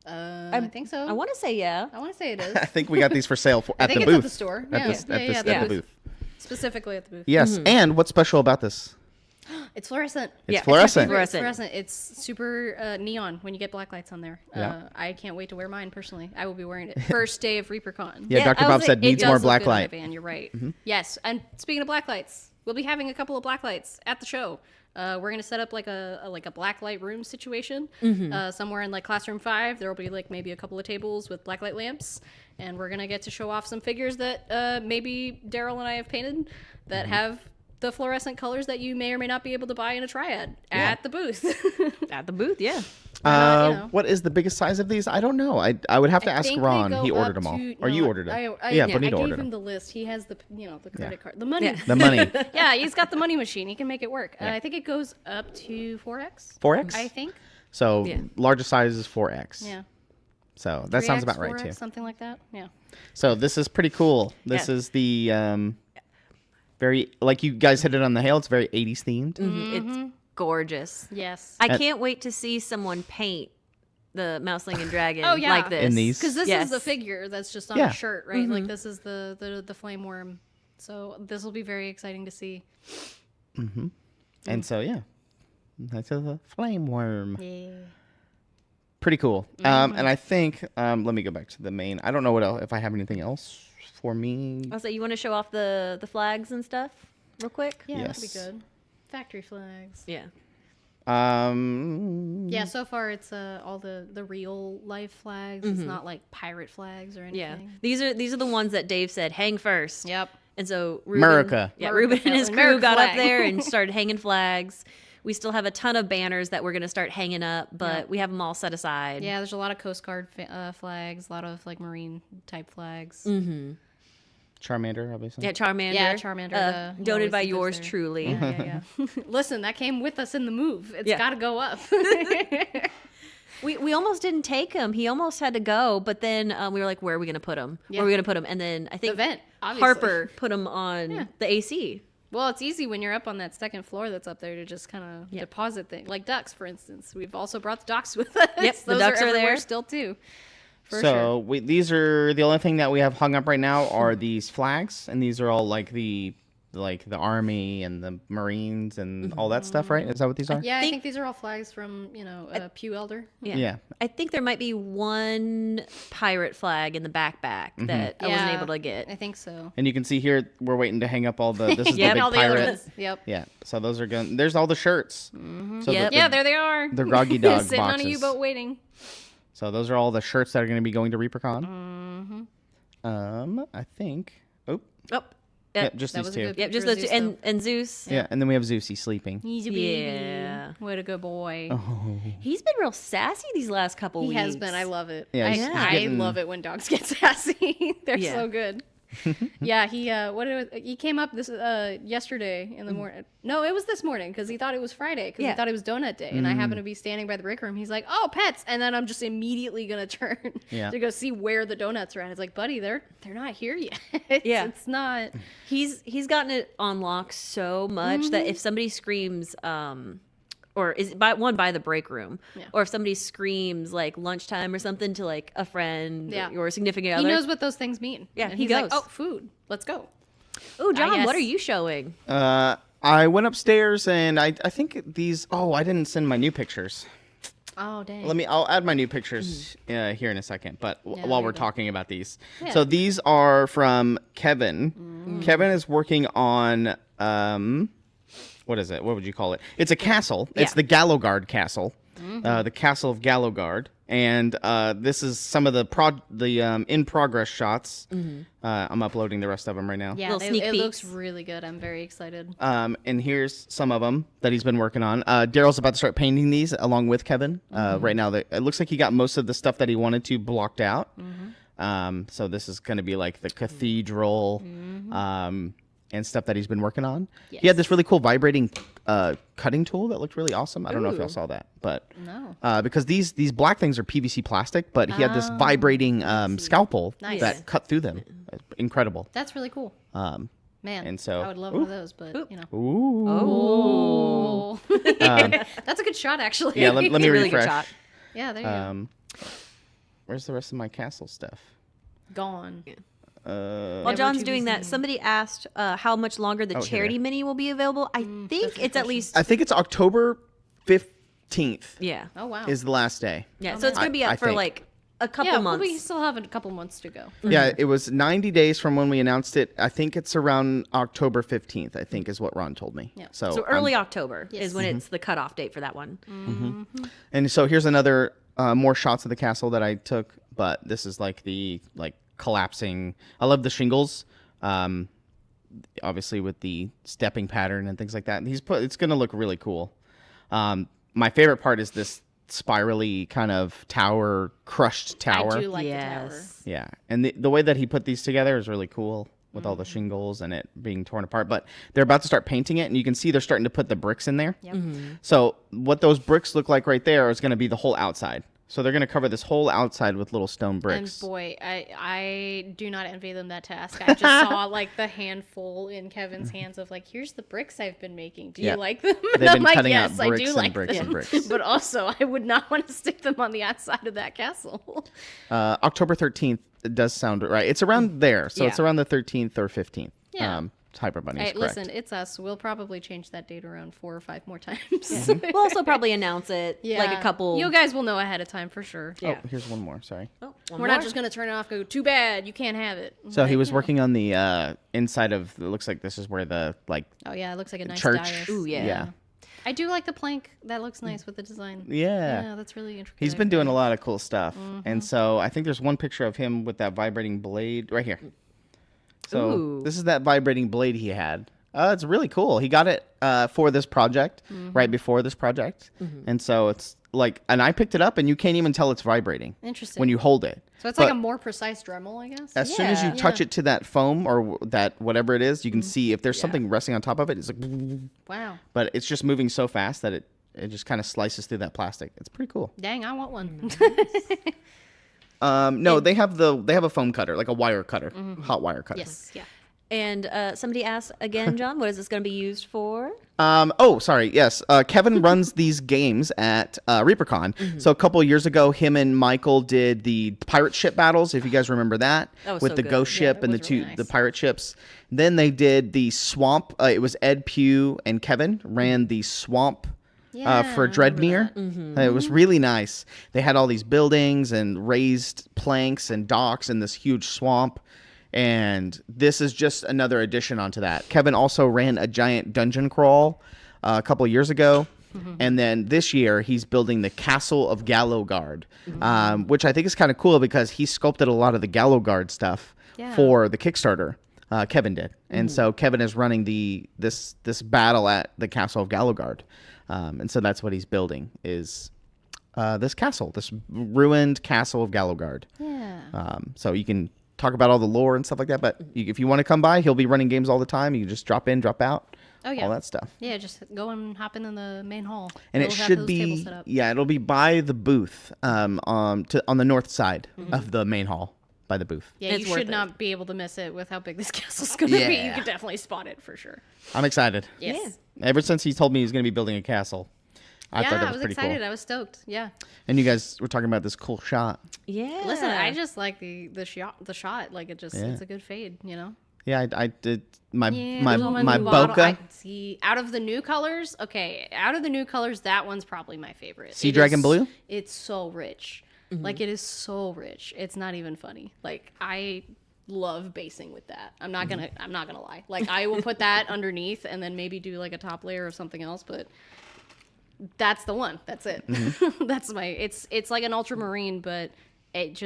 I think so. I want to say yeah. I want to say it is. I think we got these for sale at think the it's booth. at the store. At Yeah. the booth. Specifically at the booth. Yes. And what's special about this? It's fluorescent. It's Yeah, fluorescent. Fluorescent. It's fluorescent. It's super neon when you get black lights on there. Yeah. I can't wait to wear mine personally. I will be wearing it first day of ReaperCon. Yeah, Yeah, Dr. I Bob was said like, it needs Does more look black good on my light. van, you're right. Yes, and speaking of black lights, we'll be having a couple of black lights at the show. We're gonna set up like a black light room situation somewhere in like classroom 5. There will be like maybe a couple of tables with black light lamps, and we're gonna get to show off some figures that maybe Daryl and I have painted that have the fluorescent colors that you may or may not be able to buy in a triad at the booth. At the booth, yeah. What is the biggest size of these? I don't know. I would have to ask think Ron. they go He ordered up them all. to- Or no, you ordered them. yeah, Bonita I gave ordered him them. the list. He has the the credit card, the money. Yeah. The money. Yeah, he's got the money machine. He can make it work. I think it goes up to 4x. 4X? I think. So Yeah. largest size is 4X. Yeah. So that sounds 3X, about right 4X, too. Something like that. Yeah. So this is pretty cool. This Yeah. is the very, like you guys hit it on the hail. It's very 80s themed. It's gorgeous. Yes. I can't wait to see someone paint the Mouseling and Dragon Oh, yeah. like this. In these. Because this Yes. is the figure that's just on Yeah. a shirt, right? Like this is the flame worm. So this will be very exciting to see. And so, yeah. That's a flame worm. Yeah. Pretty cool. And I think, let me go back to the main. I don't know what else, if I have anything else for me. Also, you want to show off the flags and stuff real quick? Yeah, that'd be Yes. good. Factory flags. Yeah. Yeah, so far it's all the real life flags. It's not like pirate flags or Yeah, anything. these are the ones that Dave said hang first. Yep. And so Ruben, America. yeah, America Ruben and his flag. crew America got up flag. there and started hanging flags. We still have a ton of banners that we're going to start hanging up, but we have them all set aside. Yeah, there's a lot of Coast Guard flags, a lot of like Marine type flags. Charmander, obviously. Yeah, Charmander. Yeah, Charmander, he donated always by goes yours there. truly. Yeah. Listen, that came with us in the move. It's Yeah. got to go up. We almost didn't take him. He almost had to go, but then we were like, where are we going to put him? Yeah. Where are we going to put him? And then I think The vent, obviously. Harper put him on the AC. Well, it's easy when you're up on that second floor that's up there to just kind of deposit things. Like ducks, for instance. We've also brought the ducks with us. Yep, the Those ducks are everywhere there. still too. For So these are the only thing that we have hung up right now are these flags, and these are all like the army and the Marines and all that stuff, right? Is that what these are? Yeah, I think these are all flags from, Pew Elder. Yeah. I think there might be one pirate flag in the backpack that I wasn't able to get. I think so. And you can see here we're waiting to hang up all the. This is Yep. the All big the other pirate. ones. Yep. Yeah. So those are going. There's all the shirts. So Yep. Yeah, there they are. the groggy dog Sitting boxes. on a U-boat waiting. So those are all the shirts that are going to be going to ReaperCon. I think. Oh. Oh, Yeah, just That these was a two. good yep, just picture of those two. Zeus, And Zeus. Yeah, and then we have Zeusy sleeping. He's a Yeah. baby. What a good boy. He's been real sassy these last couple He weeks. has been. I love it. Yeah, I he's getting- love it when dogs get sassy. They're Yeah. so good. Yeah, he came up this yesterday in the morning. No, it was this morning because he thought it was Friday because Yeah. he thought it was donut day, and I happened to be standing by the break room. He's like, "Oh, pets!" And then I'm just immediately gonna turn Yeah. to go see where the donuts are at. It's like, buddy, they're not here yet. Yeah. It's not. He's gotten it on lock so much that if somebody screams, or is by the break room, Yeah. or if somebody screams like lunchtime or something to like a friend Yeah. or a significant He other. knows what those things mean. Yeah, and he he's like, goes. "Oh, food. Let's go." Oh, John, yes. what are you showing? I went upstairs and I think these. Oh, I didn't send my new pictures. Oh, dang. I'll add my new pictures here in a second. But while there we're you go. talking about these, Yeah. so these are from Kevin. Kevin is working on what is it? What would you call it? It's a castle. It's Yeah. the Gallogard Castle, the Castle of Gallogard, and this is some of the in progress shots. I'm uploading the rest of them right now. Yeah, Little sneak it looks peeks. really good. I'm very excited. And here's some of them that he's been working on. Daryl's about to start painting these along with Kevin. Right now, it looks like he got most of the stuff that he wanted to blocked out. So this is going to be like the cathedral and stuff that he's been working on. He had this really cool vibrating cutting tool that looked really awesome. I don't know if y'all saw that, but No. because these black things are PVC plastic, but he had this vibrating scalpel Nice. that cut through them. Incredible. That's really cool. Man, and so- I would love one of those, but Ooh. Oh. That's a good shot, actually. Yeah, let me Really good refresh. shot. Yeah, there you go. Where's the rest of my castle stuff? Gone. While John's doing that, somebody asked how much longer the here. charity mini will be available. I think it's at least I think it's October 15th yeah. Oh, wow. is the last day. Yeah, so it's going to be I up for think. like a couple yeah, months. we still have a couple months to go. Yeah, it was 90 days from when we announced it. I think it's around October 15th, I think is what Ron told me. Yeah. So, So early October Yes. is when it's the cutoff date for that one. and so here's another more shots of the castle that I took, but this is like the collapsing. I love the shingles. Obviously with the stepping pattern and things like that. It's going to look really cool. My favorite part is this spirally kind of crushed tower. I do like Yes. the tower. Yeah, and the way that he put these together is really cool with all the shingles and it being torn apart. But they're about to start painting it, and you can see they're starting to put the bricks in there. Yep. So what those bricks look like right there is going to be the whole outside. So they're going to cover this whole outside with little stone And bricks. boy, I do not envy them that task. I just saw like the handful in Kevin's hands of like, here's the bricks I've been making. Do Yeah. you like them? They've And I'm been like, cutting out yes, I bricks do and like bricks them. and bricks. But also, I would not want to stick them on the outside of that castle. October 13th does sound right. It's around there, so it's Yeah. around the 13th or 15th. Yeah. Hyper Bunny is Hey, correct. listen, it's us. We'll probably change that date around 4 or 5 more times. We'll also probably announce it like a couple. You guys will know ahead of time for sure. Yeah. Oh, here's one more. Sorry. Oh, We're not just gonna turn it off. And go, too bad, you can't have it. So he Like, was you know. working on the inside of. It looks like this is where the Oh yeah, it looks like a nice church. dais. Ooh, yeah. I do like the plank. That looks nice with the design. Yeah. That's really interesting. He's been doing a lot of cool stuff. And so I think there's one picture of him with that vibrating blade right here. So Ooh. this is that vibrating blade he had. It's really cool. He got it for this project, right before this project. And so it's like, and I picked it up and you can't even tell it's vibrating. Interesting. When you hold it. So it's like a more precise Dremel, I guess? As soon as you touch it to that foam or that whatever it is, you can see if there's Yeah. something resting on top of it. It's like, Wow. but it's just moving so fast that it just kind of slices through that plastic. It's pretty cool. Dang, I want one. No, they have a foam cutter, like a wire cutter, hot wire cutter. Yes. Yeah. And somebody asked again, John, what is this going to be used for? Oh, sorry. Yes. Kevin runs these games at ReaperCon. So a couple of years ago, him and Michael did the pirate ship battles, if you guys remember that, That was with so the good. ghost ship that and the was two really nice. the pirate ships. Then they did the swamp. It was Ed Pugh and Kevin ran the swamp. For Dreadmere. It was really nice. They had all these buildings and raised planks and docks in this huge swamp. And this is just another addition onto that. Kevin also ran a giant dungeon crawl a couple of years ago. And then this year, he's building the Castle of Gallowgard, which I think is kind of cool because he sculpted a lot of the Gallowgard stuff for the Kickstarter. Kevin did. And so Kevin is running this battle at the Castle of Gallowgard. And so that's what he's building is this castle, this ruined Castle of Gallowgard. Yeah. So you can talk about all the lore and stuff like that. But if you want to come by, he'll be running games all the time. You can just drop in, drop out, all that stuff. Yeah, just go and hop in the main hall. And They'll it have should those tables be, set up. it'll be by the booth on the north side of the main hall, by the booth. Yeah, It's you worth should it. not be able to miss it with how big this castle's going to be. You Yeah. can definitely spot it for sure. I'm excited. Yes. Ever since he told me he's going to be building a castle, I thought that I was was pretty excited. cool. I was stoked. Yeah. And you guys were talking about this cool shot. Yeah. Listen, I just like the shot. Like it's a good fade, you know? Yeah, I did my there's one my in the bottle. I bokeh. can see out of the new colors. Okay, out of the new colors, that one's probably my favorite. Sea It Dragon is- Blue? It's so rich. Like it is so rich. It's not even funny. Like I love basing with that. I'm not gonna lie. Like I will put that underneath and then maybe do like a top layer of something else, but that's the one. That's it. That's my it's like an ultramarine, but it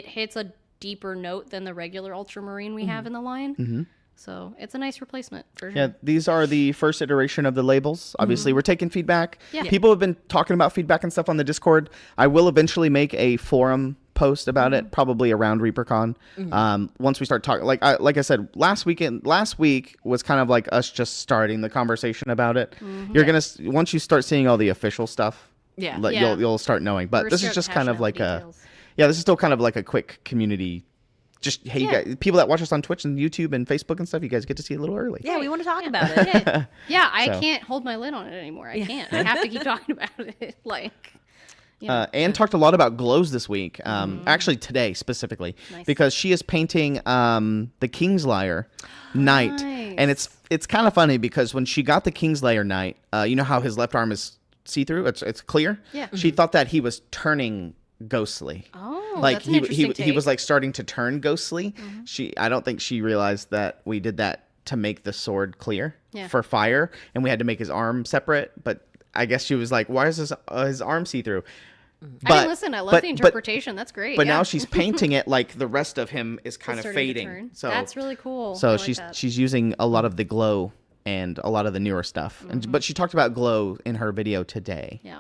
hits a deeper note than the regular ultramarine we have in the line. So it's a nice replacement for sure. Yeah, these are the first iteration of the labels. Obviously, we're taking feedback. Yeah. People have been talking about feedback and stuff on the Discord. I will eventually make a forum post about it, probably around ReaperCon. Once we start talking, like I said, last week was kind of like us just starting the conversation about it. You're gonna once you start seeing all the official stuff, Yeah. Yeah. you'll start knowing. But We're this is starting just to kind hash of out like a details. this is still kind of like a quick community. Just hey, you guys, people that watch us on Twitch and YouTube and Facebook and stuff, you guys get to see it a little early. Yeah, we want to talk about it. Yeah, I So. can't hold my lid on it anymore. I can't. I have to keep talking about it. Like, Anne talked a lot about glows this week. Actually, today specifically, Nice. because she is painting the Kingslayer Knight, Nice. and it's kind of funny because when she got the Kingslayer Knight, you know how his left arm is see through, it's clear. Yeah. She thought that he was turning ghostly. oh, Like that's an interesting he was take. like starting to turn ghostly. I don't think she realized that we did that to make the sword clear Yeah. for fire, and we had to make his arm separate. But I guess she was like, "Why is his arm see through?" I mean, listen, I love the interpretation. That's great. But yeah. now she's painting it like the rest of him is kind of starting to fading. turn. So That's really cool. So I like she's that. she's using a lot of the glow and a lot of the newer stuff. But she talked about glow in her video today. Yeah.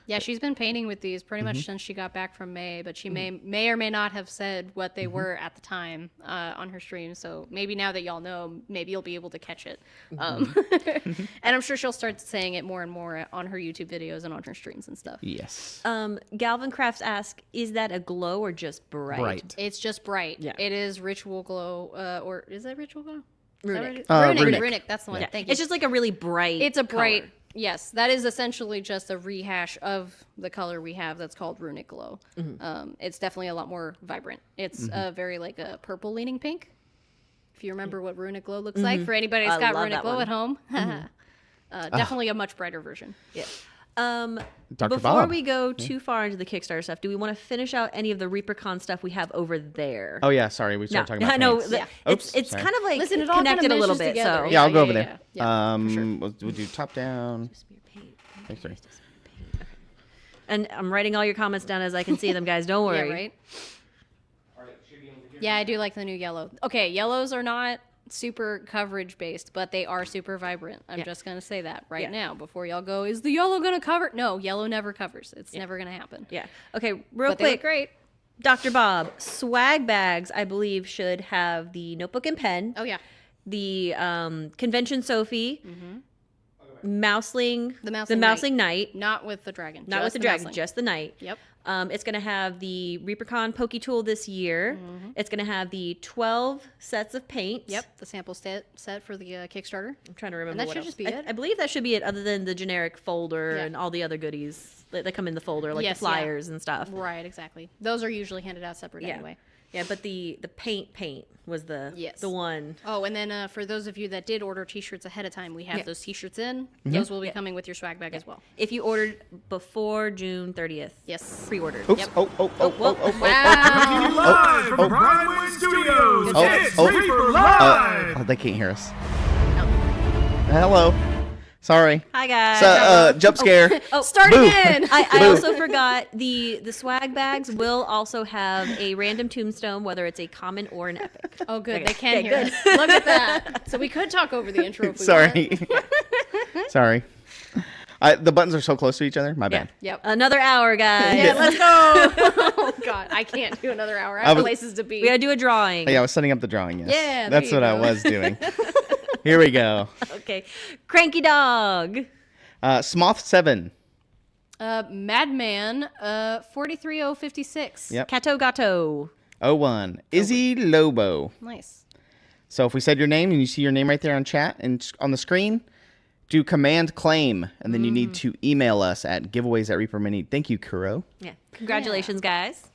Yeah, she's been painting with these pretty Mm-hmm. much since she got back from May, but she may or may not have said what they were at the time on her stream. So maybe now that y'all know, maybe you'll be able to catch it. And I'm sure she'll start saying it more and more on her YouTube videos and on her streams and stuff. Yes. Galvin Crafts asks, is that a glow or just bright? Bright. It's just bright. Yeah. It is ritual glow, or is that ritual glow? Is that Runic. right? Runic. Runic. That's the one. Yeah. Thank you. It's just like a really bright It's a bright. color. Yes, that is essentially just a rehash of the color we have. That's called runic glow. It's definitely a lot more vibrant. It's very like a purple leaning pink. If you remember what runic glow looks like, for anybody that's I got love runic that glow one. at home, definitely a much brighter version. Yeah. Dr. Before Bob. we go too far into the Kickstarter stuff, do we want to finish out any of the ReaperCon stuff we have over there? Oh yeah, sorry, we started talking about I know. paints. Yeah. Oops, It's sorry. kind of like Listen, it all kinda connected a little meshes bit. together. So Yeah, I'll go over yeah, there. yeah. For sure. We'll do top down. Thanks, sorry. And I'm writing all your comments down as I can see them, guys. Don't worry. Yeah, right? Yeah, I do like the new yellow. Okay, yellows are not super coverage based, but they are super vibrant. I'm just going to say that right now before y'all go, is the yellow going to cover? No, yellow never covers. It's never going to happen. Yeah. Okay, real But they look quick. great. Dr. Bob, swag bags, I believe, should have the notebook and pen, Oh, yeah. the convention Sophie, Mouseling, The Mouseling the Mouseling Knight, Not with the dragon. not just with the dragon, mousling. just the Knight. Yep. It's going to have the ReaperCon Poke Tool this year. It's going to have the 12 sets of paint. Yep, the sample set for the Kickstarter. I'm trying to remember that what should else. just be I, it. I believe that should be it, other than the generic folder Yeah. and all the other goodies that come in the folder, like Yes, the flyers and stuff. Right, exactly. Those are usually handed out separate Yeah. anyway. Yeah, but the paint was the one. Oh, and then for those of you that did order T-shirts ahead of time, we have Yeah. those T-shirts in. Those will be coming with your swag bag as well. If you ordered before June 30th. Yes. Pre-ordered. Oops. Yep. Coming to you live from Brian Wynn Studios. It's Reaper Live. Oh, they can't hear us. Hello. Sorry. Hi guys. So, jump scare. Oh, Start Boo. again. I also forgot the swag bags will also have a random tombstone, whether it's a common or an epic. Oh, good. Okay. They can Okay, hear good. us. Look at that. So we could talk over the intro if we Sorry. want. Sorry. The buttons are so close to each other. My Yeah. bad. Yep. Another hour, guys. Yeah, let's go. Oh, God. I can't do another hour. I have was- places to be. We gotta do a drawing. Yeah, I was setting up the drawing. Yes. Yeah, there That's you what I go. was doing. Here we go. Okay. Cranky dog. Smoth 7. Madman 43056. Yep. Cato Gato. 01. Izzy Lobo. Nice. So if we said your name and you see your name right there on chat and on the screen, do command claim, and then you need to email us at giveaways@ReaperMini. Thank you, Kuro. Yeah. Congratulations, guys.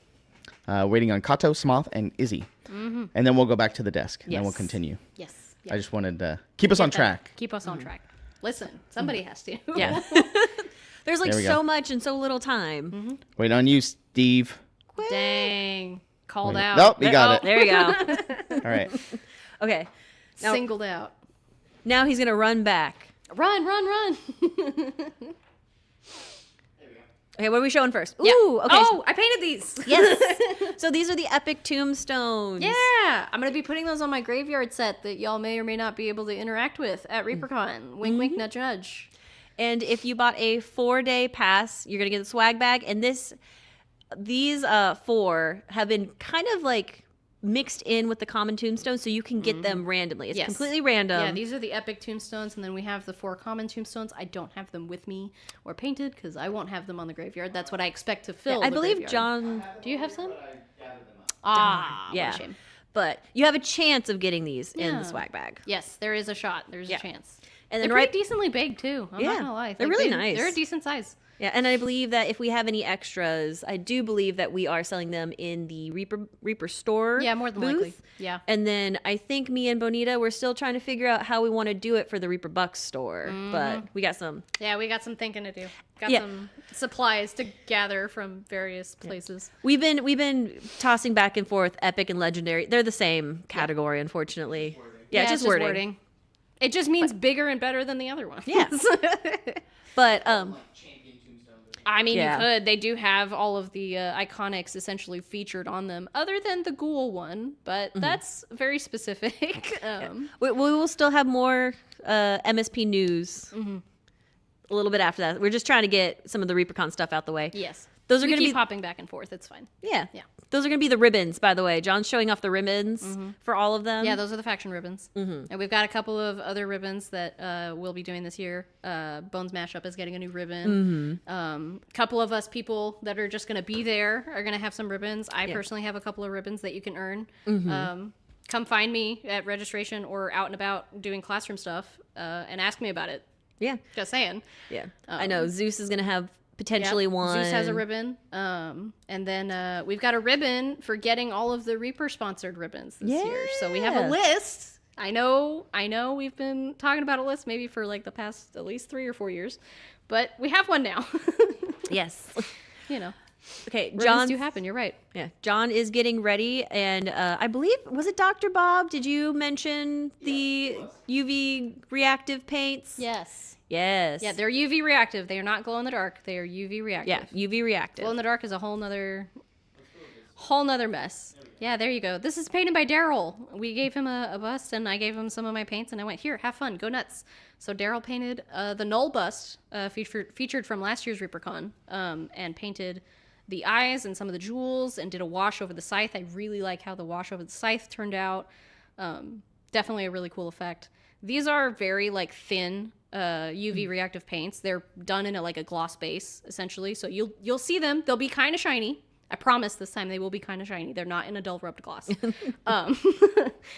Waiting on Kato, Smoth, and Izzy. And then we'll go back to the desk, and then we'll Yes. continue. Yes. I just wanted to keep us on track. Keep us on track. Listen, somebody has to. Yeah. There's like There we so go. much and so little time. Wait on you, Steve. Dang. Called Wait. out. Nope, you got it. There you go. All right. Okay. Now- Singled out. Now he's gonna run back. Run, run, run. Okay, what are we showing first? Yeah. Ooh, okay. Oh, I painted these. Yes. So these are the epic tombstones. Yeah. I'm going to be putting those on my graveyard set that y'all may or may not be able to interact with at ReaperCon. Wink, wink, nudge, nudge. And if you bought a 4-day pass, you're gonna get the swag bag. And these 4 have been kind of like mixed in with the common tombstones, so you can get them randomly. It's Yes. completely random. Yeah, these are the epic tombstones, and then we have the 4 common tombstones. I don't have them with me or painted because I won't have them on the graveyard. That's what I expect to fill. I the believe graveyard. John. Do you have some? Ah, Yeah. what a shame. But you have a chance of getting these in Yeah. the swag bag. Yes, there is a shot. There's Yeah. a chance. And They're then pretty right. decently big too. I'm Yeah, not gonna lie. they're really nice. They're a decent size. Yeah, and I believe that if we have any extras, I do believe that we are selling them in the Reaper store. Yeah, more than booth. likely. Yeah. And then I think me and Bonita, we're still trying to figure out how we want to do it for the Reaper Bucks store. But we got some. Yeah, we got some thinking to do. Got Yeah. some supplies to gather from various places. We've been tossing back and forth epic and legendary. They're the same category, unfortunately. Yeah, it's just wording. It just means bigger and better than the other one. Yes. But I mean, Yeah. you could. They do have all of the iconics essentially featured on them, other than the ghoul one, but that's very specific. we will still have more MSP news a little bit after that. We're just trying to get some of the ReaperCon stuff out the way. Yes. Those are we going to keep be hopping back and forth. It's fine. Yeah. Yeah. Those are going to be the ribbons, by the way. John's showing off the ribbons for all of them. Yeah, those are the faction ribbons. And we've got a couple of other ribbons that we'll be doing this year. Bones Mashup is getting a new ribbon. Couple of us people that are just going to be there are going to have some ribbons. I personally have a couple of ribbons that you can earn. Come find me at registration or out and about doing classroom stuff and ask me about it. Yeah. Just saying. Yeah. I know. Zeus is going to have potentially Yep, one. Zeus has a ribbon. And then we've got a ribbon for getting all of the Reaper sponsored ribbons this year. So we have Yeah. a list. I know we've been talking about a list maybe for like the past at least 3 or 4 years. But we have one now. Yes. You know, Okay, John. John. do happen. You're right. Yeah, John is getting ready, and I believe, was it Dr. Bob? Did you mention the UV reactive paints? Yes. Yes. Yeah, they're UV reactive. They are not glow in the dark. They are UV reactive. Yeah, UV reactive. Glow in the dark is a whole nother mess. Yeah, there you go. This is painted by Daryl. We gave him a bust, and I gave him some of my paints, and I went, here, have fun, go nuts. So Daryl painted the Null bust, featured from last year's ReaperCon, and painted the eyes and some of the jewels, and did a wash over the scythe. I really like how the wash over the scythe turned out. Definitely a really cool effect. These are very like thin UV reactive paints. They're done in a gloss base essentially, so you'll see them. They'll be kind of shiny. I promise this time they will be kind of shiny. They're not in a dull rubbed gloss.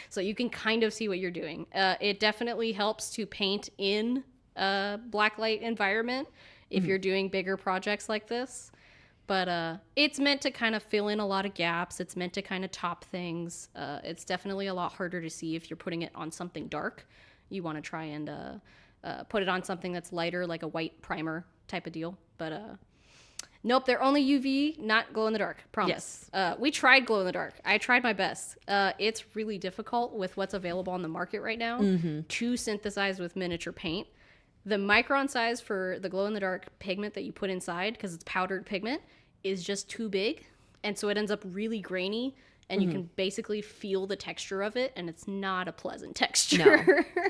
So you can kind of see what you're doing. It definitely helps to paint in a blacklight environment if you're doing bigger projects like this. But it's meant to kind of fill in a lot of gaps. It's meant to kind of top things. It's definitely a lot harder to see if you're putting it on something dark. You want to try and put it on something that's lighter, like a white primer type of deal. But nope, they're only UV, not glow in the dark. Promise. Yes. We tried glow in the dark. I tried my best. It's really difficult with what's available on the market right now to synthesize with miniature paint. The micron size for the glow in the dark pigment that you put inside, because it's powdered pigment, is just too big. And so it ends up really grainy, and you can basically feel the texture of it, and it's not a pleasant texture. No.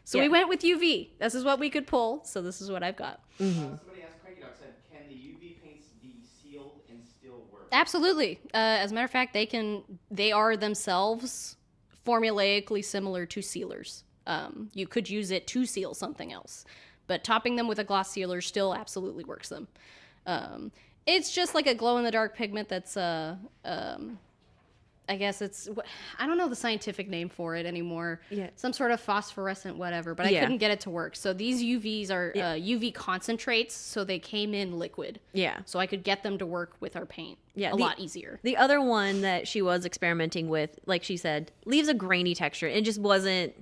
So we went with UV. This is what we could pull, so this is what I've got. Somebody asked Cranky Dog said, can the UV paints be sealed and still work? Absolutely. As a matter of fact, they are themselves formulaically similar to sealers. You could use it to seal something else, but topping them with a gloss sealer still absolutely works them. It's just like a glow-in-the-dark pigment that's, I guess I don't know the scientific name for it anymore. Yeah. Some sort of phosphorescent whatever, but I couldn't get it to work. So these UVs are UV concentrates, so they came in liquid. Yeah. So I could get them to work with our paint a lot easier. The other one that she was experimenting with, like she said, leaves a grainy texture. It just wasn't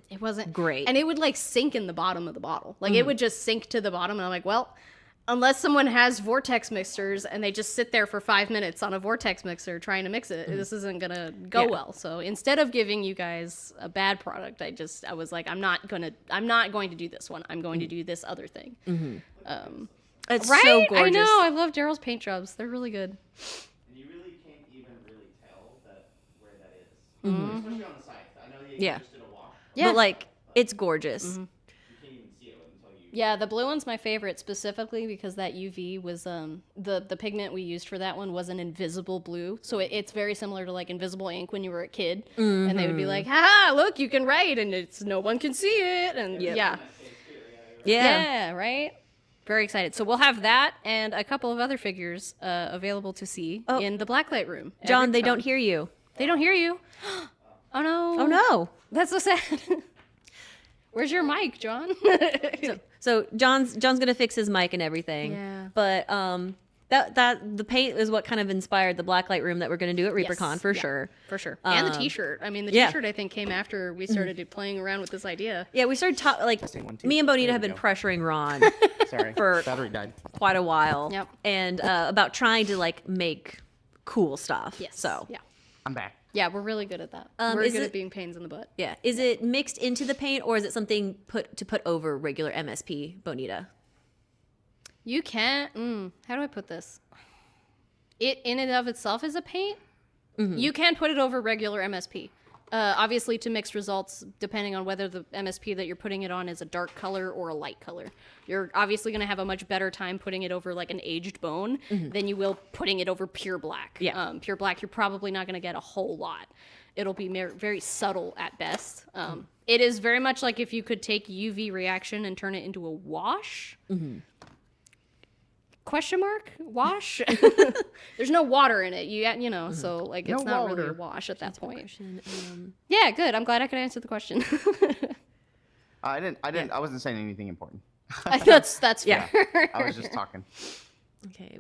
great. And it would sink in the bottom of the bottle. It would just sink to the bottom, and I'm like, well, unless someone has vortex mixers and they just sit there for 5 minutes on a vortex mixer trying to mix it, this isn't gonna go well. So instead of giving you guys a bad product, I was like, I'm not going to do this one. I'm going to do this other thing. It's right? so gorgeous. I know. I love Daryl's paint jobs. They're really good. And you really can't even really tell where that is. Especially on the side. I know you just did a wash. Yeah. But it's gorgeous. You can't even see it until you... Yeah, the blue one's my favorite specifically because that UV was the pigment we used for that one was an invisible blue. So it's very similar to invisible ink when you were a kid, and they would be like, "Ha, look, you can write, and no one can see it." And yeah, right. Very excited. So we'll have that and a couple of other figures available to see in the blacklight room. John, they don't hear you. They don't hear you. Oh no. Oh no. That's so sad. Where's your mic, John? So John's gonna fix his mic and everything. Yeah. But that the paint is what kind of inspired the blacklight room that we're gonna do at ReaperCon for sure. For sure. And the T-shirt. I mean, the T-shirt I think came after we started playing around with this idea. Yeah, we started me and Bonita have been pressuring Ron Sorry, for battery died. quite a while. Yep. And about trying to make cool stuff. Yes. So yeah. I'm back. Yeah, we're really good at that. We're is good it- at being pains in the butt. yeah, is it mixed into the paint or is it something put over regular MSP, Bonita? You can't. How do I put this? It in and of itself is a paint. You can put it over regular MSP. Obviously, to mix results, depending on whether the MSP that you're putting it on is a dark color or a light color. You're obviously going to have a much better time putting it over an aged bone than you will putting it over pure black. Yeah. Pure black, you're probably not going to get a whole lot. It'll be very subtle at best. It is very much like if you could take UV reaction and turn it into a wash. Question mark? Wash? There's no water in it. You know, so it's No not really a water. wash at that point. Yeah, good. I'm glad I could answer the question. I wasn't saying anything important. That's fair. I was just talking. Okay.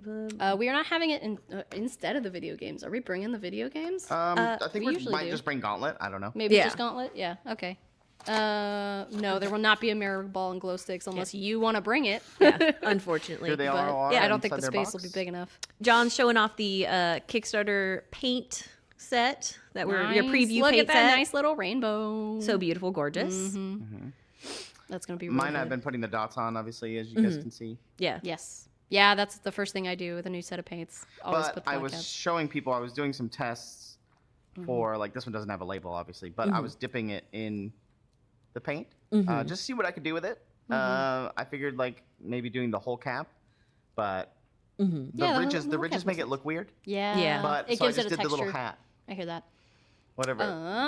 We are not having it instead of the video games. Are we bringing the video games? I think we we usually might do. just bring Gauntlet. I don't know. Maybe Yeah. just Gauntlet? Yeah, okay. No, there will not be a mirror ball and glow sticks unless you want to bring it. Yeah, unfortunately. Here they But all are. yeah, I don't think the inside their space will be box. big enough. John's showing off the Kickstarter paint set that we're your preview Look paint at that set. nice little rainbow. So beautiful, gorgeous. That's gonna be really Mine good. I've been putting the dots on, obviously, as you guys can see. Yeah. Yes. Yeah, that's the first thing I do with a new set of paints. Always But put the I black was caps. showing people, I was doing some tests for, like, this one doesn't have a label, obviously, but I was dipping it in the paint just to see what I could do with it. I figured, like, maybe doing the whole cap, but the Yeah, ridges, the the whole ridges cap make makes it look weird. Yeah. Yeah. But it so I gives just it a did the little texture. hat. I hear that. Whatever.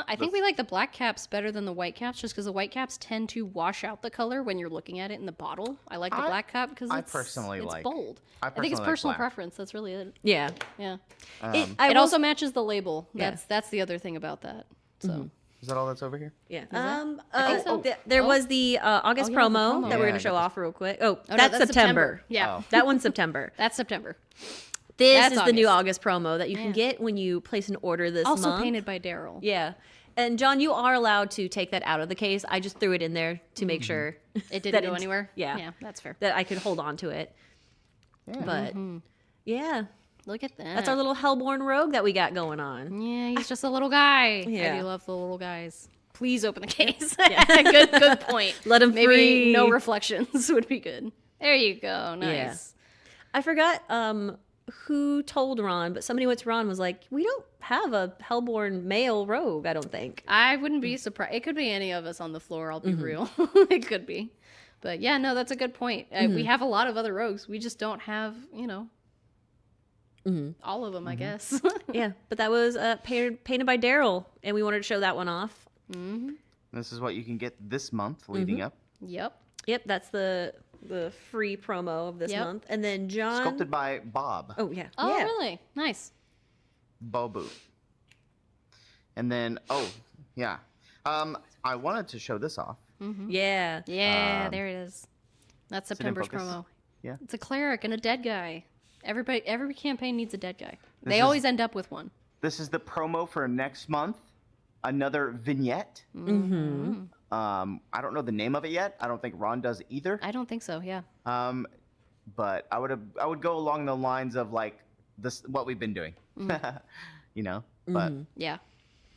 I think we like the black caps better than the white caps just because the white caps tend to wash out the color when you're looking at it in the bottle. I like the black cap because I it's personally like- bold. I I think it's personally like personal black. preference. That's really it. Yeah. Yeah. I It will also matches the label. Yeah. That's the other thing about that. So Is that all that's over here? Yeah. think so. There was the August yeah, the promo promo. that we're Yeah, going I to show got off real quick. Oh, no, that's September. Yeah. Oh. That one's September. That's September. This That's is the new August. August promo that you can get when you place an order this Also month. painted by Daryl. Yeah. And John, you are allowed to take that out of the case. I just threw it in there to make sure It that didn't go it's- anywhere. Yeah. Yeah, that's fair. that I could hold on to it. Yeah. But yeah, Look at that. that's our little Hellborn rogue that we got going on. Yeah, he's just a little guy. Yeah. I do love the little guys. Please open the case. good point. Let 'em Maybe free. no reflections would be good. There you go. Nice. I forgot who told Ron, but somebody went to Ron and was like, "We don't have a Hellborn male rogue. I don't think." I wouldn't be surprised. It could be any of us on the floor. I'll be real. It could be. But yeah, no, that's a good point. We have a lot of other rogues. We just don't have, all of them, I guess. Yeah, but that was painted by Daryl, and we wanted to show that one off. This is what you can get this month leading up. Yep. Yep, that's the free promo of this Yep. month. And then John. Sculpted by Bob. Oh yeah. Oh, yeah. really? Nice. Bobu. And then, yeah. I wanted to show this off. Yeah. Yeah, there it is. That's it in September's focus? promo. Yeah. It's a cleric and a dead guy. Every campaign needs a dead guy. This They is- always end up with one. This is the promo for next month. Another vignette. I don't know the name of it yet. I don't think Ron does either. I don't think so. Yeah. But I would go along the lines of like this what we've been doing. But Yeah.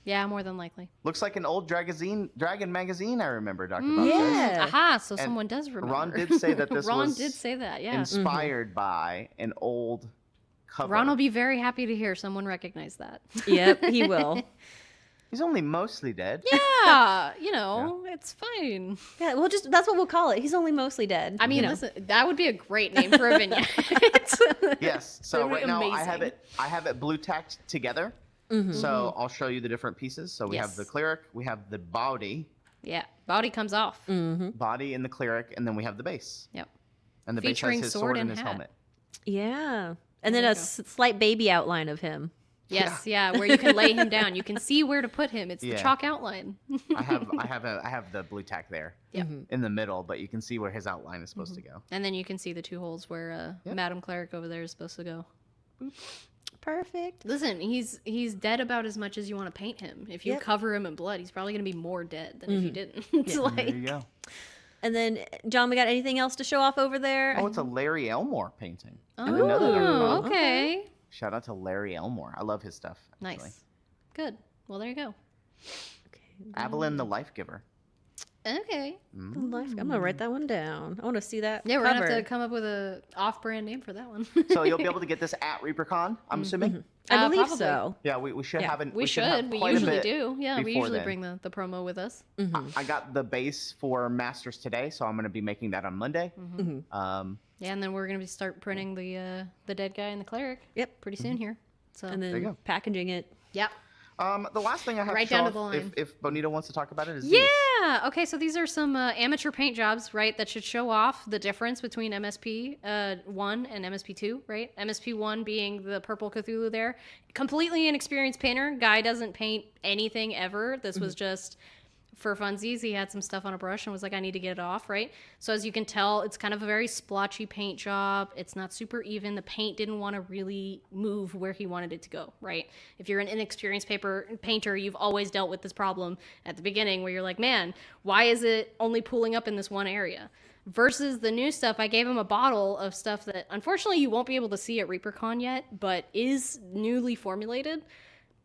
Yeah, more than likely. looks like an old Dragon magazine. I remember Dr. Bob says. Yeah. Aha, so someone does remember. Ron did say that this Ron was did say that, yeah. inspired by an old cover. Ron will be very happy to hear someone recognize that. Yep, he will. He's only mostly dead. Yeah, it's fine. Yeah, we'll just that's what we'll call it. He's only mostly dead. I mean, listen, that would be a great name for a vignette. Yes. So That would right be now amazing. I have it blue tacked together. So I'll show you the different pieces. So we have Yes. the cleric, we have the body, Yeah, body comes off. body and the cleric, and then we have the base. Yep. And the Featuring base has his sword sword and and his hat. helmet. yeah. And then There a you go. slight baby outline of him. Yes, yeah, where you can lay him down. You can see where to put him. It's the Yeah. chalk outline. I have the blue tack there in the middle, but you can see where his outline is supposed to go. And then you can see the two holes where Madam Cleric over there is supposed to go. Perfect. Listen, he's dead about as much as you want to paint him. If you Yep. cover him in blood, he's probably going to be more dead than if you didn't. It's There like, you go. And then John, we got anything else to show off over there? Oh, it's a Larry Elmore painting. I didn't know that. oh, okay. Shout out to Larry Elmore. I love his stuff. Actually. Nice. Good. Well, there you go. Avalyn the Life Giver. Okay. Life. I'm gonna write that one down. I want to see that. Yeah, we're cover. going to have to come up with a off-brand name for that one. So you'll be able to get this at ReaperCon, I'm assuming. I believe probably. so. Yeah, we should have an. We have should. We quite a usually bit do. Yeah, we before usually then. bring the promo with us. I got the base for Masters today, so I'm going to be making that on Monday. Yeah, and then we're going to start printing the dead guy and the cleric. Yep. Pretty soon here. So. And you then go. packaging it. Yep. The last thing I have Right to show down to the off, line. if Bonita wants to talk about it, is these. Yeah. Okay. So these are some amateur paint jobs, right? That should show off the difference between MSP 1 and MSP 2, right? MSP 1 being the purple Cthulhu there. Completely inexperienced painter. Guy doesn't paint anything ever. This was just for funsies, he had some stuff on a brush and was like, I need to get it off, right? So as you can tell, it's kind of a very splotchy paint job. It's not super even. The paint didn't want to really move where he wanted it to go, right? If you're an inexperienced painter, you've always dealt with this problem at the beginning where you're like, man, why is it only pooling up in this one area? Versus the new stuff, I gave him a bottle of stuff that unfortunately you won't be able to see at ReaperCon yet, but is newly formulated.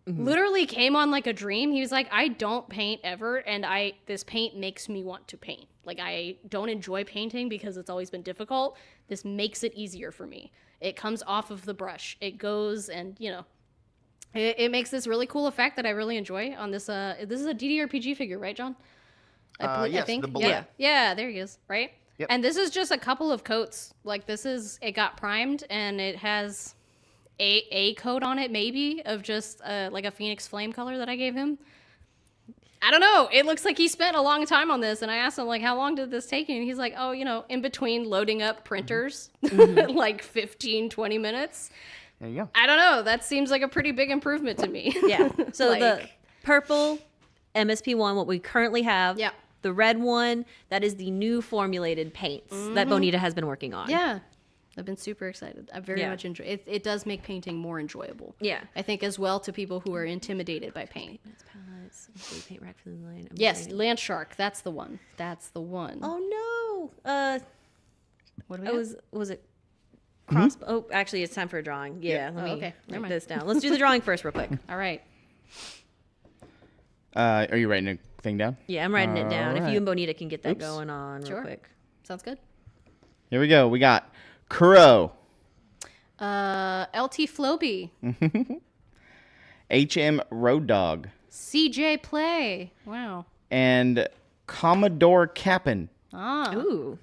Literally came on like a dream. He was like, I don't paint ever, and this paint makes me want to paint. Like, I don't enjoy painting because it's always been difficult. This makes it easier for me. It comes off of the brush. It goes and, you know, it makes this really cool effect that I really enjoy on this. This is a DDRPG figure, right, John? I Yes, think. the bullet. Yeah, there he is, right? Yep. And this is just a couple of coats. Like, it got primed, and it has a coat on it, maybe, of just like a Phoenix Flame color that I gave him. I don't know. It looks like he spent a long time on this, and I asked him, like, how long did this take you? And he's like, oh, you know, in between loading up printers, like 15, 20 minutes. There you go. I don't know. That seems like a pretty big improvement to me. Yeah. So Like- the purple MSP one, what we currently have. Yeah. The red one, that is the new formulated paints that Bonita has been working on. Yeah. I've been super excited. I very Yeah. much enjoy it. It does make painting more enjoyable. Yeah. I think as well to people who are intimidated by paint. It's palettes, blue paint rack for the line. Yes, Land Shark. That's the one. That's the one. Oh no. What do we It have? was it cross? Oh, actually, it's time for a drawing. Yeah. Let me okay. Never write mind. this down. Let's do the drawing first, real quick. All right. Are you writing a thing down? Yeah, I'm writing it down. If Alright. you and Bonita can get that Oops. going on Sure. real quick. Sounds good. Here we go. We got Kuro, LT Floby. HM Road Dog, CJ Play. Wow. and Commodore Captain. Ah. Ooh.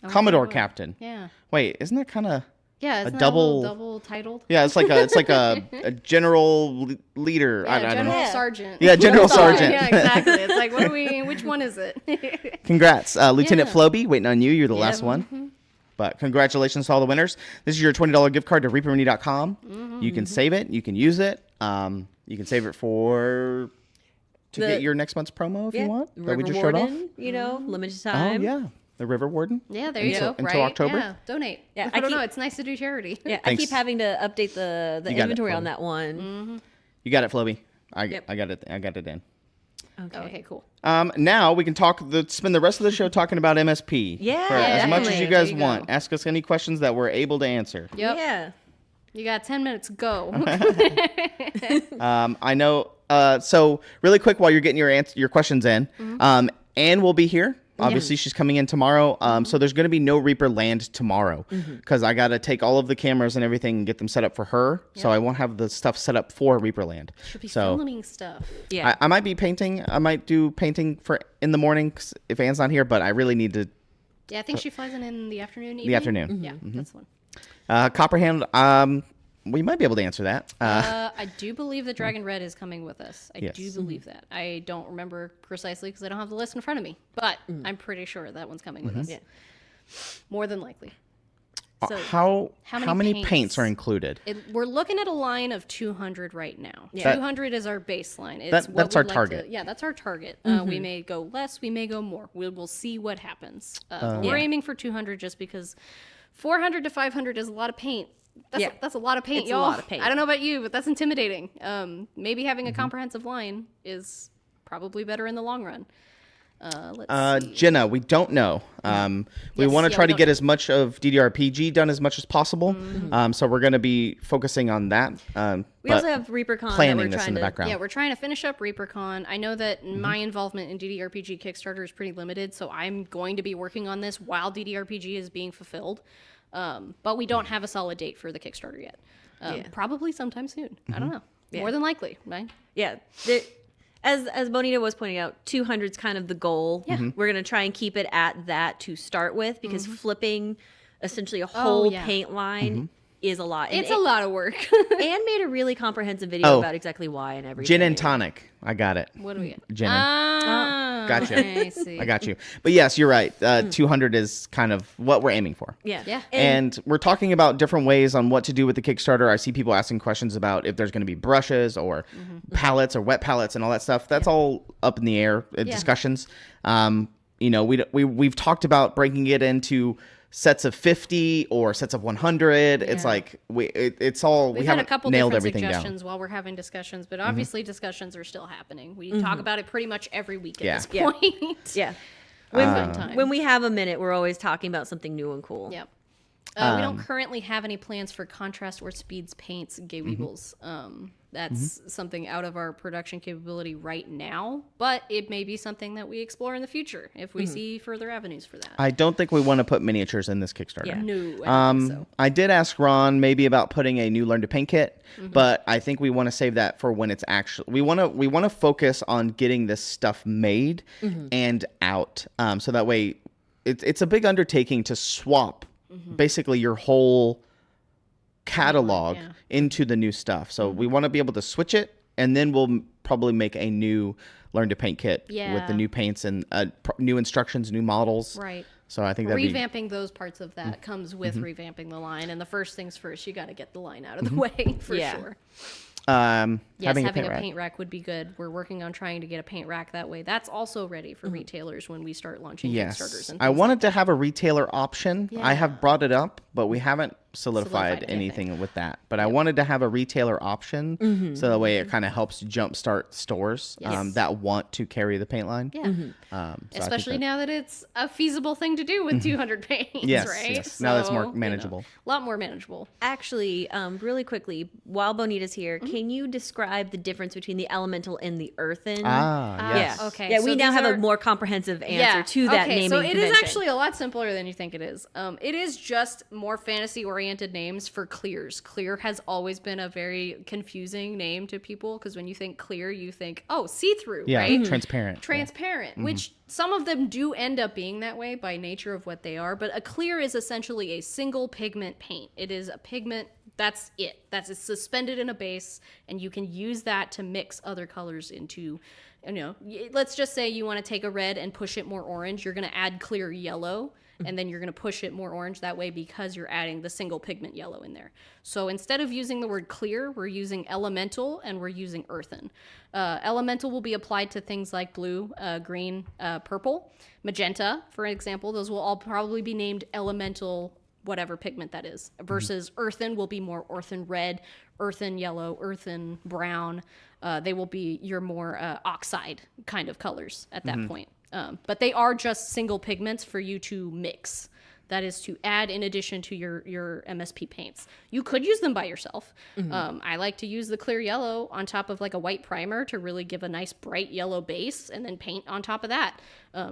Commodore Captain. Yeah. Wait, isn't that kind of... Yeah, isn't that double- double titled? Yeah, it's like a general leader. Yeah, I don't General know. Yeah. Sergeant. Yeah, General That's all. Sergeant. Yeah, exactly. It's like, which one is it? Congrats. Lieutenant Yeah. Floby, waiting on you. You're the Yeah. last one. But congratulations to all the winners. This is your $20 gift card to reapermini.com. You can save it. You can use it. You can save it to get your next month's promo if Yeah. you want. That River we just showed off. Warden, you know, limited Oh, time. yeah. The River Warden. Yeah, there you Until- go. until right? October? Yeah, donate. Yeah, I I don't know. keep- It's nice to do charity. Yeah, I Thanks. keep having to update the You got it, inventory on Chloe. that one. You got it, Floby. Yep. I got it. I got it in. Okay, cool. Now we can spend the rest of the show talking about MSP. Yeah, for as much as definitely. you guys There you want. go. Ask us any questions that we're able to answer. Yep. Yeah. You got 10 minutes. Go. I know. So really quick, while you're getting your questions in, Anne will be here. Obviously, she's coming in tomorrow. So there's going to be no Reaper Land tomorrow because I got to take all of the cameras and everything and get them set up for her. So I won't have the stuff set up for Reaper Land. Should be So filming stuff. Yeah. I might be painting. I might do painting for in the morning if Anne's not here. But I really need to. Yeah, I think she flies in the afternoon. The evening? afternoon. Yeah, that's the one. Copperhand. We might be able to answer that. I do believe that Dragon Red is coming with us. I Yes. do believe that. I don't remember precisely because I don't have the list in front of me, but I'm pretty sure that one's coming with us. Yeah. More than likely. So how how many many paints are paints? included? we're looking at a line of 200 right now. Yeah. 200 is our baseline. It's That- what that's our we'd like target. yeah, that's our target. We may go less, we may go more. We'll see what happens. But we're Yeah. aiming for 200 just because 400 to 500 is a lot of paint. Yeah. That's a lot of paint, It's a y'all. lot of paint. I don't know about you, but that's intimidating. Maybe having a comprehensive line is probably better in the long run. Let's see. Jenna, we don't know. We Yes, want to yeah, try we to don't get know. as much of DDRPG done as much as possible. So we're going to be focusing on that. We also have ReaperCon that planning we're this trying in the to. background. Yeah, we're trying to finish up ReaperCon. I know that my involvement in DDRPG Kickstarter is pretty limited, so I'm going to be working on this while DDRPG is being fulfilled. But we don't have a solid date for the Kickstarter yet. Yeah. Probably sometime soon. I don't know. More than likely, right? Yeah. As Bonita was pointing out, 200 is kind of the goal. Yeah. We're going to try and keep it at that to start with because flipping essentially a whole yeah. paint line is a lot. It's a lot of work. Anne made a really comprehensive video Oh. about exactly why and everything. Gin and tonic. I got it. What do we get? Gin. Ah, Gotcha. I see. I got you. But yes, you're right. 200 is kind of what we're aiming for. Yeah. Yeah. And we're talking about different ways on what to do with the Kickstarter. I see people asking questions about if there's going to be brushes or palettes or wet palettes and all that stuff. That's all up in the air discussions. We've talked about breaking it into sets of 50 or sets of 100. It's like it's all We've we had a haven't couple nailed different everything suggestions down. while we're having discussions, but obviously discussions are still happening. We talk about it pretty much every week at this Yeah. point. Yeah. Fun time. When we have a minute, we're always talking about something new and cool. Yep. We don't currently have any plans for contrast or speeds paints, Gay Weebles. That's something out of our production capability right now, but it may be something that we explore in the future if we see further avenues for that. I don't think we want to put miniatures in this Kickstarter. Yeah. No, I don't think so. I did ask Ron maybe about putting a new Learn to Paint kit, but I think we want to save that for when it's actually we want to focus on getting this stuff made and out. So that way it's a big undertaking to swap basically your whole catalog into the new stuff. So we want to be able to switch it, and then we'll probably make a new Learn to Paint kit with the new paints and new instructions, new models. Right. So I think that'd be Revamping those parts of that comes with revamping the line, and the first things first, you got to get the line out of the way for sure. Yes, having a paint rack would be good. We're working on trying to get a paint rack that way. That's also ready for retailers when we start launching Kickstarters. And I wanted to have a retailer option. I have brought it up, but we haven't solidified anything with that. But I wanted to have a retailer option so that way it kind of helps jumpstart stores that want to carry the paint line. Yeah. So Especially now that it's a feasible thing to do with 200 paints, Yes, right? yes. Now that's more So, manageable. A lot more manageable. Actually, really quickly, while Bonita's here, can you describe the difference between the elemental and the earthen? Yes. Yeah. Okay, Yeah, so we now these have are- a more comprehensive answer to that naming so it is convention. actually a lot simpler than you think it is. It is just more fantasy-oriented names for clears. Clear has always been a very confusing name to people because when you think clear, you think, oh, see-through, Yeah, right? transparent. Transparent, which some of them do end up being that way by nature of what they are. But a clear is essentially a single pigment paint. It is a pigment. That's it. That's it's suspended in a base, and you can use that to mix other colors into, let's just say you want to take a red and push it more orange. You're going to add clear yellow, and then you're going to push it more orange that way because you're adding the single pigment yellow in there. So instead of using the word clear, we're using elemental and we're using earthen. Elemental will be applied to things like blue, green, purple, magenta, for example. Those will all probably be named elemental whatever pigment that is, versus earthen will be more earthen red, earthen yellow, earthen brown. They will be your more oxide kind of colors at that point. But they are just single pigments for you to mix. That is to add in addition to your MSP paints. You could use them by yourself. I like to use the clear yellow on top of like a white primer to really give a nice bright yellow base and then paint on top of that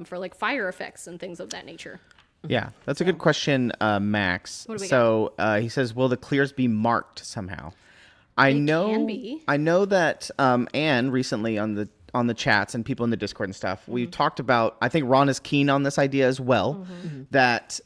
for like fire effects and things of that nature. Yeah, that's a good question, Max. What do we So he says, will the clears be marked somehow? I can be. I know that Anne recently on the chats and people in the Discord and stuff, we talked about, I think Ron is keen on this idea as well, that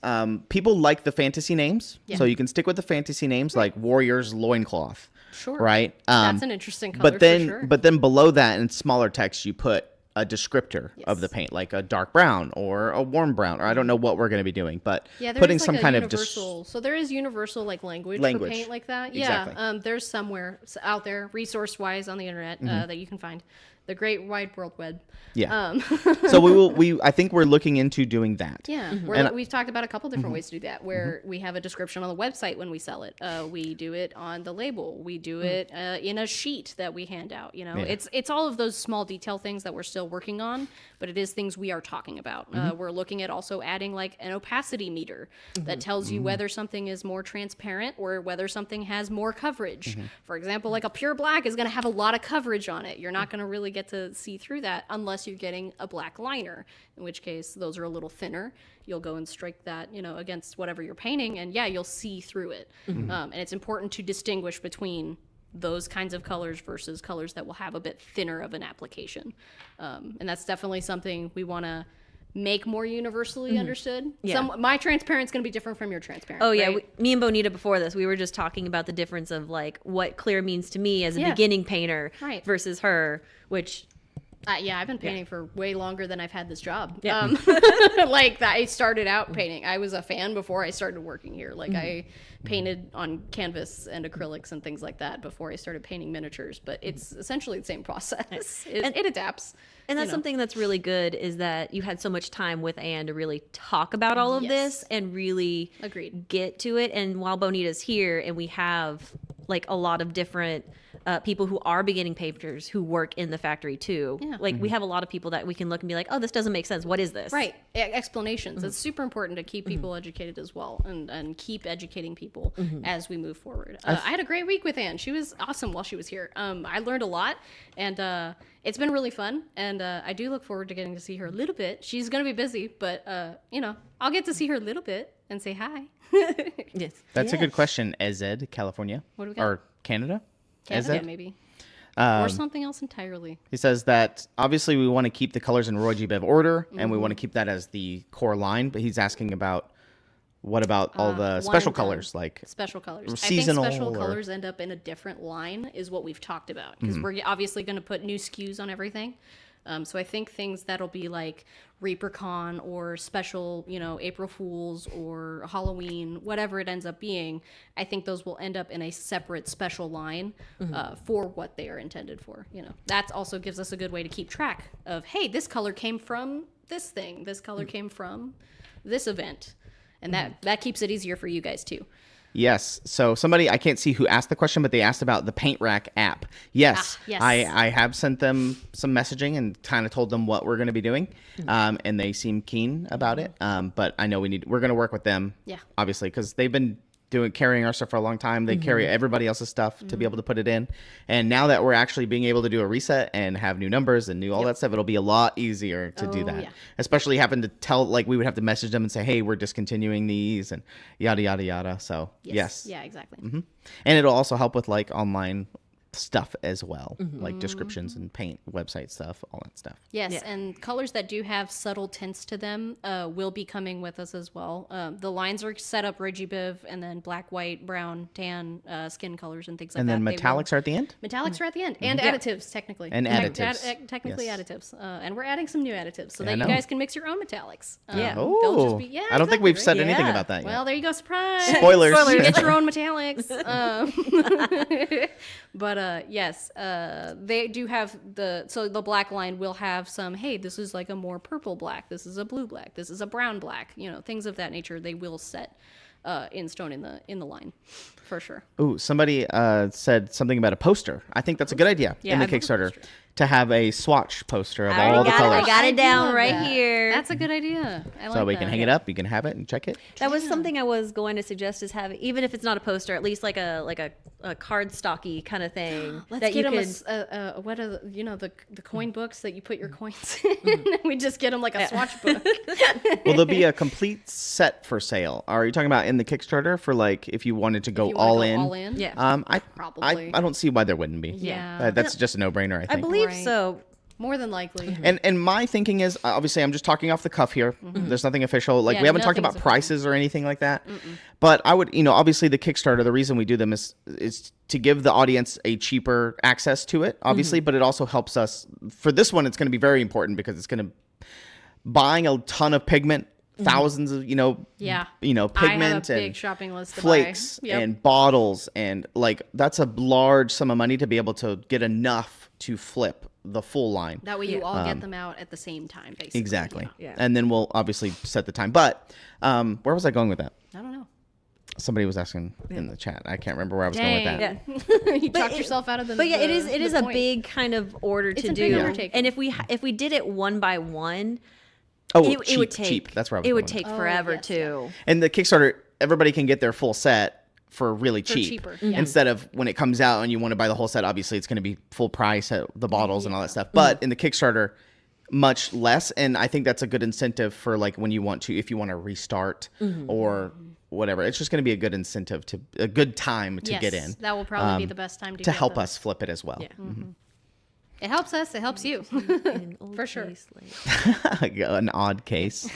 people like the fantasy names. So you can stick with the fantasy names like Warrior's Loincloth. Sure. Right? That's an interesting color but then, for sure. But then below that in smaller text, you put a descriptor of the paint, like a dark brown or a warm brown, or I don't know what we're going to be doing, but putting some kind of universal. So there is universal like language for paint like that. Exactly. Yeah, there's somewhere out there, resource-wise on the internet that you can find. The great wide world web. Yeah. So I think we're looking into doing that. Yeah, we've talked about a couple different ways to do that, where we have a description on the website when we sell it. We do it on the label. We do it in a sheet that we hand out. It's all of those small detail things that we're still working on, but it is things we are talking about. We're looking at also adding like an opacity meter that tells you whether something is more transparent or whether something has more coverage. For example, like a pure black is going to have a lot of coverage on it. You're not going to really get to see through that unless you're getting a black liner, in which case those are a little thinner. You'll go and strike that, against whatever you're painting, and you'll see through it. And it's important to distinguish between those kinds of colors versus colors that will have a bit thinner of an application. And that's definitely something we want to make more universally understood. Yeah. My transparent's going to be different from your transparent. Oh yeah, right? me and Bonita before this, we were just talking about the difference of like what clear means to me as a beginning painter Right. versus her, which Yeah, I've been painting for way longer than I've had this job. Yeah. Like that, I started out painting. I was a fan before I started working here. Like I painted on canvas and acrylics and things like that before I started painting miniatures. But it's essentially the same process. It adapts. And that's something that's really good is that you had so much time with Anne to really talk about all of this and really Agreed. get to it. And while Bonita's here and we have like a lot of different people who are beginning painters who work in the factory too. Yeah. Like we have a lot of people that we can look and be like, oh, this doesn't make sense. What is this? Right. Explanations. It's super important to keep people educated as well and keep educating people as we move forward. I had a great week with Anne. She was awesome while she was here. I learned a lot and it's been really fun. And I do look forward to getting to see her a little bit. She's going to be busy, but I'll get to see her a little bit and say hi. Yes. That's a good question. EZ, California. What do we got? Or Canada? Canada, EZ? maybe. Or something else entirely. He says that obviously we want to keep the colors in Roy G. Biv order, and we want to keep that as the core line. But he's asking about what about all the one special and done. colors, like Special colors. seasonal I think special or- colors end up in a different line is what we've talked about because we're obviously going to put new SKUs on everything. So I think things that'll be like ReaperCon or special, April Fools or Halloween, whatever it ends up being, I think those will end up in a separate special line for what they are intended for. That also gives us a good way to keep track of, hey, this color came from this thing. This color came from this event. And that keeps it easier for you guys too. Yes. So somebody, I can't see who asked the question, but they asked about the Paint Rack app. Yes. Yes. I have sent them some messaging and kind of told them what we're going to be doing. And they seem keen about it. But I know we're going to work with them. Yeah. Obviously, because they've been carrying our stuff for a long time. They carry everybody else's stuff to be able to put it in. And now that we're actually being able to do a reset and have new numbers and all that stuff, it'll be a lot easier to do that. Yeah. Especially having to tell, like we would have to message them and say, hey, we're discontinuing these and yada, yada, yada. So yes. Yeah, exactly. And it'll also help with like online stuff as well, like descriptions and paint website stuff, all that stuff. Yes, Yeah. and colors that do have subtle tints to them will be coming with us as well. The lines are set up Regibiv and then black, white, brown, tan, skin colors and things like And that. then They metallics are at the end? will- Metallics are at the end. And additives, technically. And additives. Technically Yes. additives. And we're adding some new additives so I that you know. guys can mix your own metallics. Yeah. They'll Oh, just be, I don't think we've said exactly. anything Yeah. about that yet. Well, there you go. Surprise. Spoilers. Get your own metallics. But yes, they do have the black line will have some, hey, this is like a more purple black, this is a blue black, this is a brown black, things of that nature. They will set in stone in the line for sure. Ooh, somebody said something about a poster. I think that's a good idea Yeah, in the I've got Kickstarter to have a swatch poster of I all already the got it. colors. I got it down love right that. here. That's a good idea. I like So we that. can hang it up, you can have it and check it. That was something I was going to suggest is have, even if it's not a poster, at least like a card stocky kind of thing. Let's that get you them could, what are the coin books that you put your coins in? We just get them like a swatch book. Will there be a complete set for sale? Are you talking about in the Kickstarter for like if you wanted to go You wanna all go in? all in? Yeah. Probably. I don't see why there wouldn't be. Yeah. That's just a no-brainer, I think. I believe Right. so. More than likely. And my thinking is, obviously, I'm just talking off the cuff here. There's nothing official. Like, Yeah, we haven't talked about nothing's prices or anything like that. But I would, obviously, the Kickstarter, the reason we do them is to give the audience a cheaper access to it, obviously. But it also helps us. For this one, it's going to be very important because it's going to buying a ton of pigment, thousands of, Yeah. pigment I have a big and shopping list to flakes buy. Yep. and bottles. And, like, that's a large sum of money to be able to get enough to flip the full line. That way you all get them out at the same time, basically. Exactly. Yeah. And then we'll obviously set the time. But where was I going with that? I don't know. Somebody was asking in the chat. I can't remember where I was going with that. Yeah. You talked yourself out of the But yeah, it the is a point. big kind of order It's to a big do. undertaking. And if we did it one by one, Oh, it would take cheap. That's where I was it would going with take Oh, forever yes, too. And the Kickstarter, everybody can get their full set for really For cheap. cheaper, yeah. Instead of when it comes out and you want to buy the whole set, obviously it's going to be full price at the bottles and all that stuff. But in the Kickstarter, much less. And I think that's a good incentive for like when you want to, if you want to restart or whatever. It's just going to be a good incentive a good time to get in. That will probably be the best time to get help them. us flip it as well. It helps us. It helps you. In an old For sure. case, like- An odd case.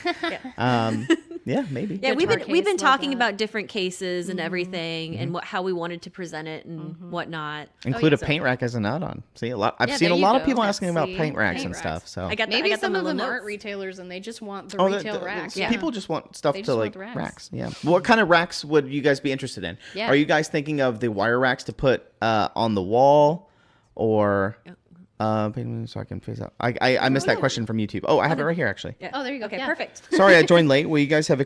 Yeah, maybe. Yeah, we've Guitar been case, love talking that. about different cases and everything, and how we wanted to present it and whatnot. Include yeah, a paint rack as an add-on. See, I've Yeah, seen a there you lot of go. people Yeah, asking about see? paint racks Paint and racks. stuff. So I got Maybe the some of them little aren't notes. retailers and they just want the Oh, retail racks. Yeah. People just want stuff They to just like want the racks. Yeah. What kind of racks would you guys be interested in? Yeah. Are you guys thinking of the wire racks to put on the wall, or so I can face out? I missed that question from YouTube. Oh, I have it right here actually. Yeah. Oh, there you go. Okay, Yeah. perfect. Sorry, I joined late. Will you guys have a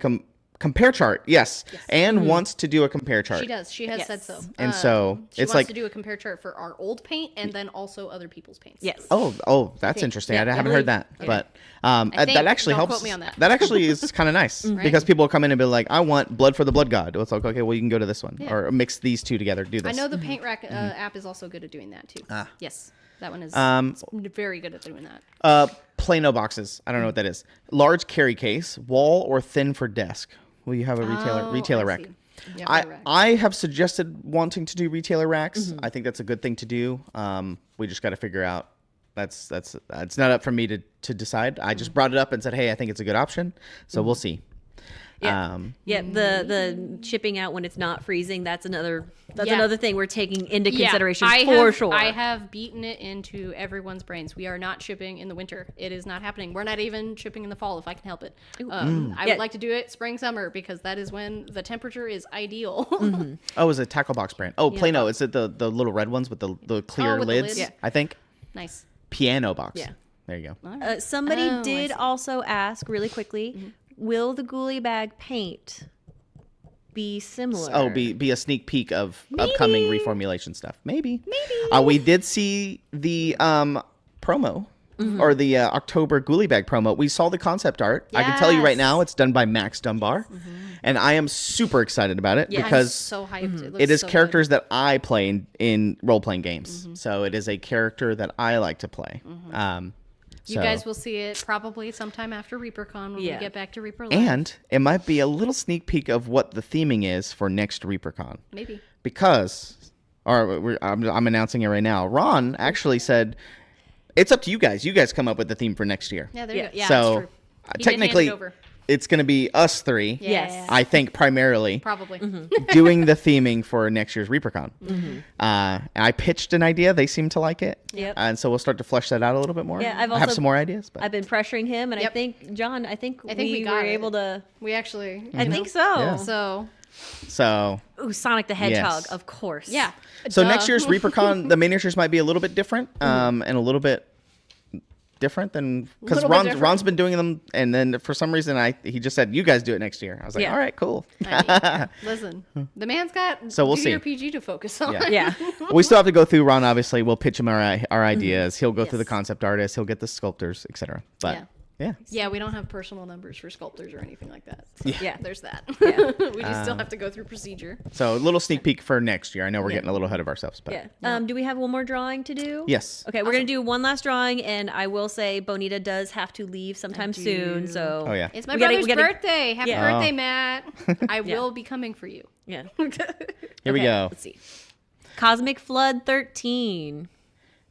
compare chart? Yes. Anne wants to do a compare chart. She does. She has Yes. said so. And so she it's wants like to do a compare chart for our old paint and then also other people's paints. Yes. Oh, that's interesting. Yeah, I I haven't heard believe- that, but that think. actually Don't helps. quote me on that. That actually is kind of nice because people will come in and be like, "I want blood for the blood god." It's like, okay, well, you can go to this one Yeah. or mix these two together. Do this. I know the paint rack app is also good at doing that too. Yes, that one is very good at doing that. Plano boxes. I don't know what that is. Large carry case, wall or thin for desk. Will you have a retailer I rack? see. Yeah, I, rack. I have suggested wanting to do retailer racks. I think that's a good thing to do. We just got to figure out. That's it's not up for me to decide. I just brought it up and said, hey, I think it's a good option. So we'll see. Yeah. Yeah, the shipping out when it's not freezing, that's another Yeah. another thing we're taking into consideration I for have, sure. I have beaten it into everyone's brains. We are not shipping in the winter. It is not happening. We're not even shipping in the fall if I can help it. I Yeah. would like to do it spring, summer because that is when the temperature is ideal. Oh, it's a tackle box brand. Oh, Plano. Is it the little red ones with the clear with the lids? lids. Yeah. I think. Nice. Piano box. Yeah. There you go. Somebody Oh, I did see. also ask really quickly, will the Ghoulie Bag paint be similar? Oh, be a sneak peek of upcoming reformulation stuff. Maybe. We did see the promo or the October Ghoulie Bag promo. We saw the concept art. I can tell you right Yes. now, it's done by Max Dunbar, and I am super excited about it Yes. I'm because so hyped. It, looks it is so good. characters that I play in role playing games. So it is a character that I like to play. You So- guys will see it probably sometime after ReaperCon when Yeah. we get back to Reaper Live. and it might be a little sneak peek of what the theming is for next ReaperCon. Maybe. Because, I'm announcing it right now. Ron actually said, "It's up to you guys. You guys come up with the theme for next year." Yeah, there you Yeah. go. Yeah, so that's true. He did hand it technically, over. it's going to be us three. Yes. I think primarily Probably. doing the theming for next year's ReaperCon. I pitched an idea. They seem to like it. Yep. And so we'll start to flesh that out a little bit more. Yeah, I've I have also- some more ideas. But I've been pressuring him, and I Yep. think, John, I think we got were it. able to. We actually. I think so. Yeah. So, so Ooh, Sonic the Hedgehog, Yes. of course. yeah. So Duh. next year's ReaperCon, the miniatures might be a little bit different, and a little bit different than because Little bit different. Ron's been doing them, and then for some reason he just said you guys do it next year. I was like, Yeah. all right, cool. I mean, listen, the man's got So we'll junior see. PG to focus on. Yeah. Yeah. We still have to go through Ron. Obviously, we'll pitch him our ideas. He'll go through the Yes. concept artists. He'll get the sculptors, etc. But Yeah. yeah. Yeah, we don't have personal numbers for sculptors or anything like that. So Yeah. there's that. Yeah. We just still have to go through procedure. So a little sneak peek for next year. I know we're getting a little ahead of ourselves, but Yeah. Do we have one more drawing to do? yes. Okay, we're gonna do one last drawing, and I will say Bonita does have to leave sometime soon. So Oh yeah. It's my We gotta- brother's we gotta- birthday. Happy Yeah. birthday, Oh. Matt. I will be coming for you. yeah. Here we Okay, go. Let's see. Cosmic Flood 13.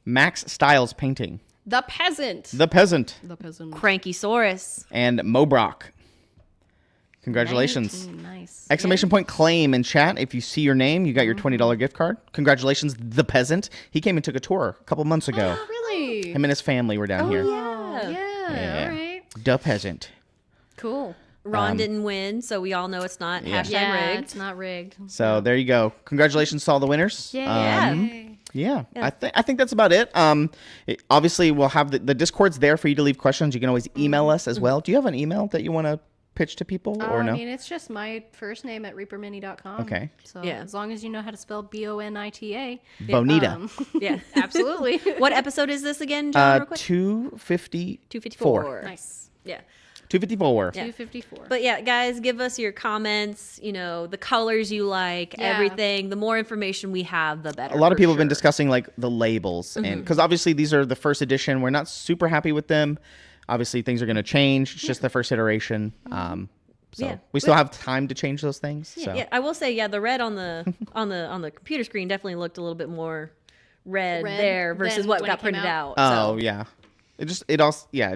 Max Styles painting. The peasant. The Peasant The peasant. Crankysaurus. and Mobrock. Congratulations. 19, Nice. Exclamation point claim in chat. If you see your name, you got your $20 gift card. Congratulations, The Peasant. He came and took a tour a couple months ago. Oh, really? Him and his family were down here. Yeah. Yeah. All right. The Peasant. Cool. Ron didn't win, so we all know it's not Yeah. hashtag Yeah, rigged. it's not rigged. So there you go. Congratulations to all the winners. Yay. Yeah, I think that's about it. Obviously, we'll have the Discord's there for you to leave questions. You can always email us as well. Do you have an email that you want to pitch to people or no? I mean, it's just my first name at reapermini.com. Okay. So Yeah. as long as you know how to spell Bonita. Bonita. Yeah. Absolutely. What episode is this again, John? Real quick? 254. 254. Nice. Yeah. 254. Yeah. 254. But yeah, guys, give us your comments, the colors you like, Yeah. everything. The more information we have, the better. A lot of for people have been sure. discussing like the labels, and because obviously these are the first edition, we're not super happy with them. Obviously, things are going to change. It's just the first iteration. So Yeah. we still have time to change those things. So. Yeah, I will say, the red on the on the computer screen definitely looked a little bit more red Red there versus than what when got it came printed out. Oh so. yeah. It also yeah.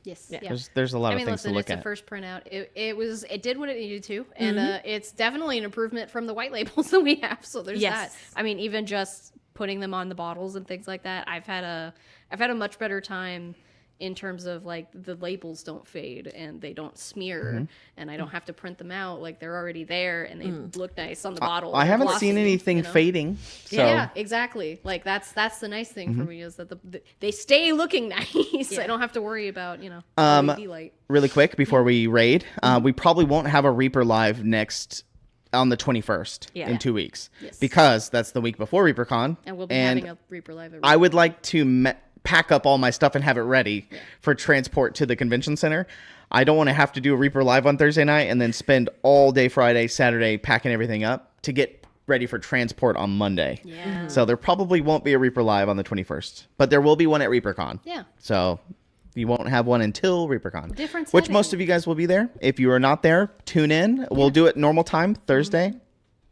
Yes. Yeah. Yeah. There's a lot I of mean, things listen, to look it's a at. first printout. It did what it needed to, and it's definitely an improvement from the white labels that we have. So there's Yes. that. I mean, even just putting them on the bottles and things like that, I've had a much better time in terms of like the labels don't fade and they don't smear, and I don't have to print them out, like they're already there and they look nice on the bottle. I They're haven't glossy, seen anything you know? fading. So Yeah, exactly. Like that's the nice thing for me is that they stay looking nice. I don't have to worry about LED light. really quick before we raid, we probably won't have a Reaper live next on the 21st Yeah. in 2 weeks Yes. because that's the week before ReaperCon. And we'll be having a Reaper Live. I would like to pack up all my stuff and have it ready for transport to the convention center. I don't want to have to do a Reaper Live on Thursday night and then spend all day Friday, Saturday packing everything up to get ready for transport on Monday. Yeah. So there probably won't be a Reaper Live on the 21st, but there will be one at ReaperCon. Yeah. So you won't have one until ReaperCon. Different Which setting. most of you guys will be there. If you are not there, tune in. We'll do it normal time, Thursday,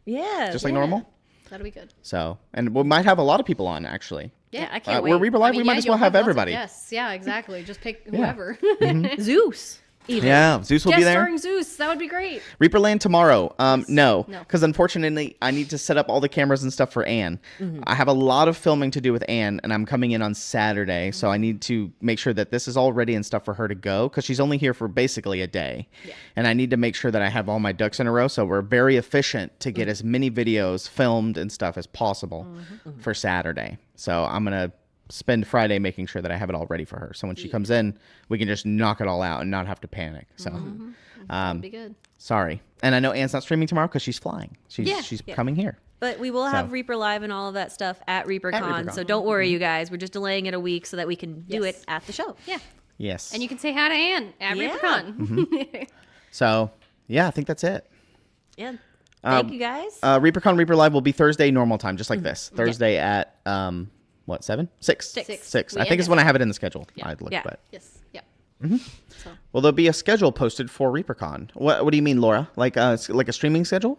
Yeah. just like normal. That'll be good. So, and we might have a lot of people on actually. Yeah, I can't We're wait. Reaper Live. I mean, we might yeah, as well you'll have lots of everybody. guests. Yeah, exactly. Just pick whoever. Zeus. Even. Yeah, Zeus will be Guest there. starring Zeus. That would be great. Reaper Land tomorrow. No, No. because unfortunately I need to set up all the cameras and stuff for Anne. Mm-hmm. I have a lot of filming to do with Anne, and I'm coming in on Saturday, so I need to make sure that this is all ready and stuff for her to go because she's only here for basically a day, and I need to make sure that I have all my ducks in a row. So we're very efficient to get as many videos filmed and stuff as possible for Saturday. So I'm gonna spend Friday making sure that I have it all ready for her. So when she comes in, we can just knock it all out and not have to panic. So, That'd be good. sorry. And I know Anne's not streaming tomorrow because she's flying. She's coming here. But we will have So. Reaper Live and all of that stuff at ReaperCon. ReaperCon. So don't worry, you guys. We're just delaying it a week so that we can do Yes. it at the show. Yeah. Yes. And you can say hi to Anne at Yeah. ReaperCon. So, yeah, I think that's it. Yeah. Thank you guys. ReaperCon Reaper Live will be Thursday normal time, just like this. Thursday at, what, 7? 6? Six. 6. We I think is end when I have it in the schedule. Yeah. I'd look, Yeah. but. Yes. Yeah. Well, there'll be a schedule posted for ReaperCon. What do you mean, Laura? Like a streaming schedule?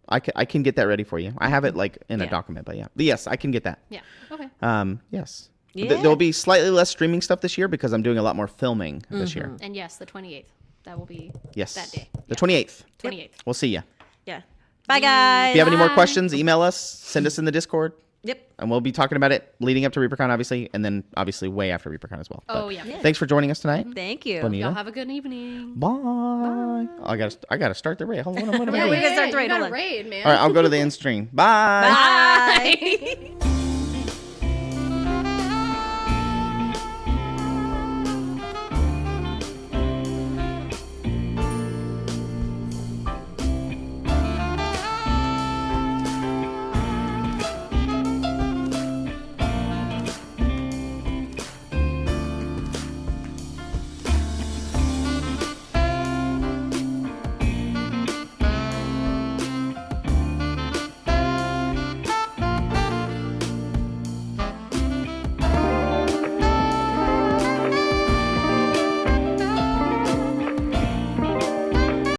I can get that ready for you. I have it like in a Yeah. document, but yeah. But yes, I can get that. Yeah. Okay. Yes. Yeah. There'll be slightly less streaming stuff this year because I'm doing a lot more filming this year. And yes, the 28th. That will be Yes. that day. The 28th. 28th. We'll see you. Yeah. Bye, guys. If you have any more questions, email us, send us in the Discord, Yep. and we'll be talking about it leading up to ReaperCon, obviously, and then obviously way after ReaperCon as well. Oh, But yeah. Thanks for joining us tonight. Thank you. Bonita. Y'all have a good evening. Bye. I gotta start the raid. Hold on. Yeah, we gotta start the raid. You Hold gotta on. raid, man. All right, I'll go to the end stream. Bye. Bye.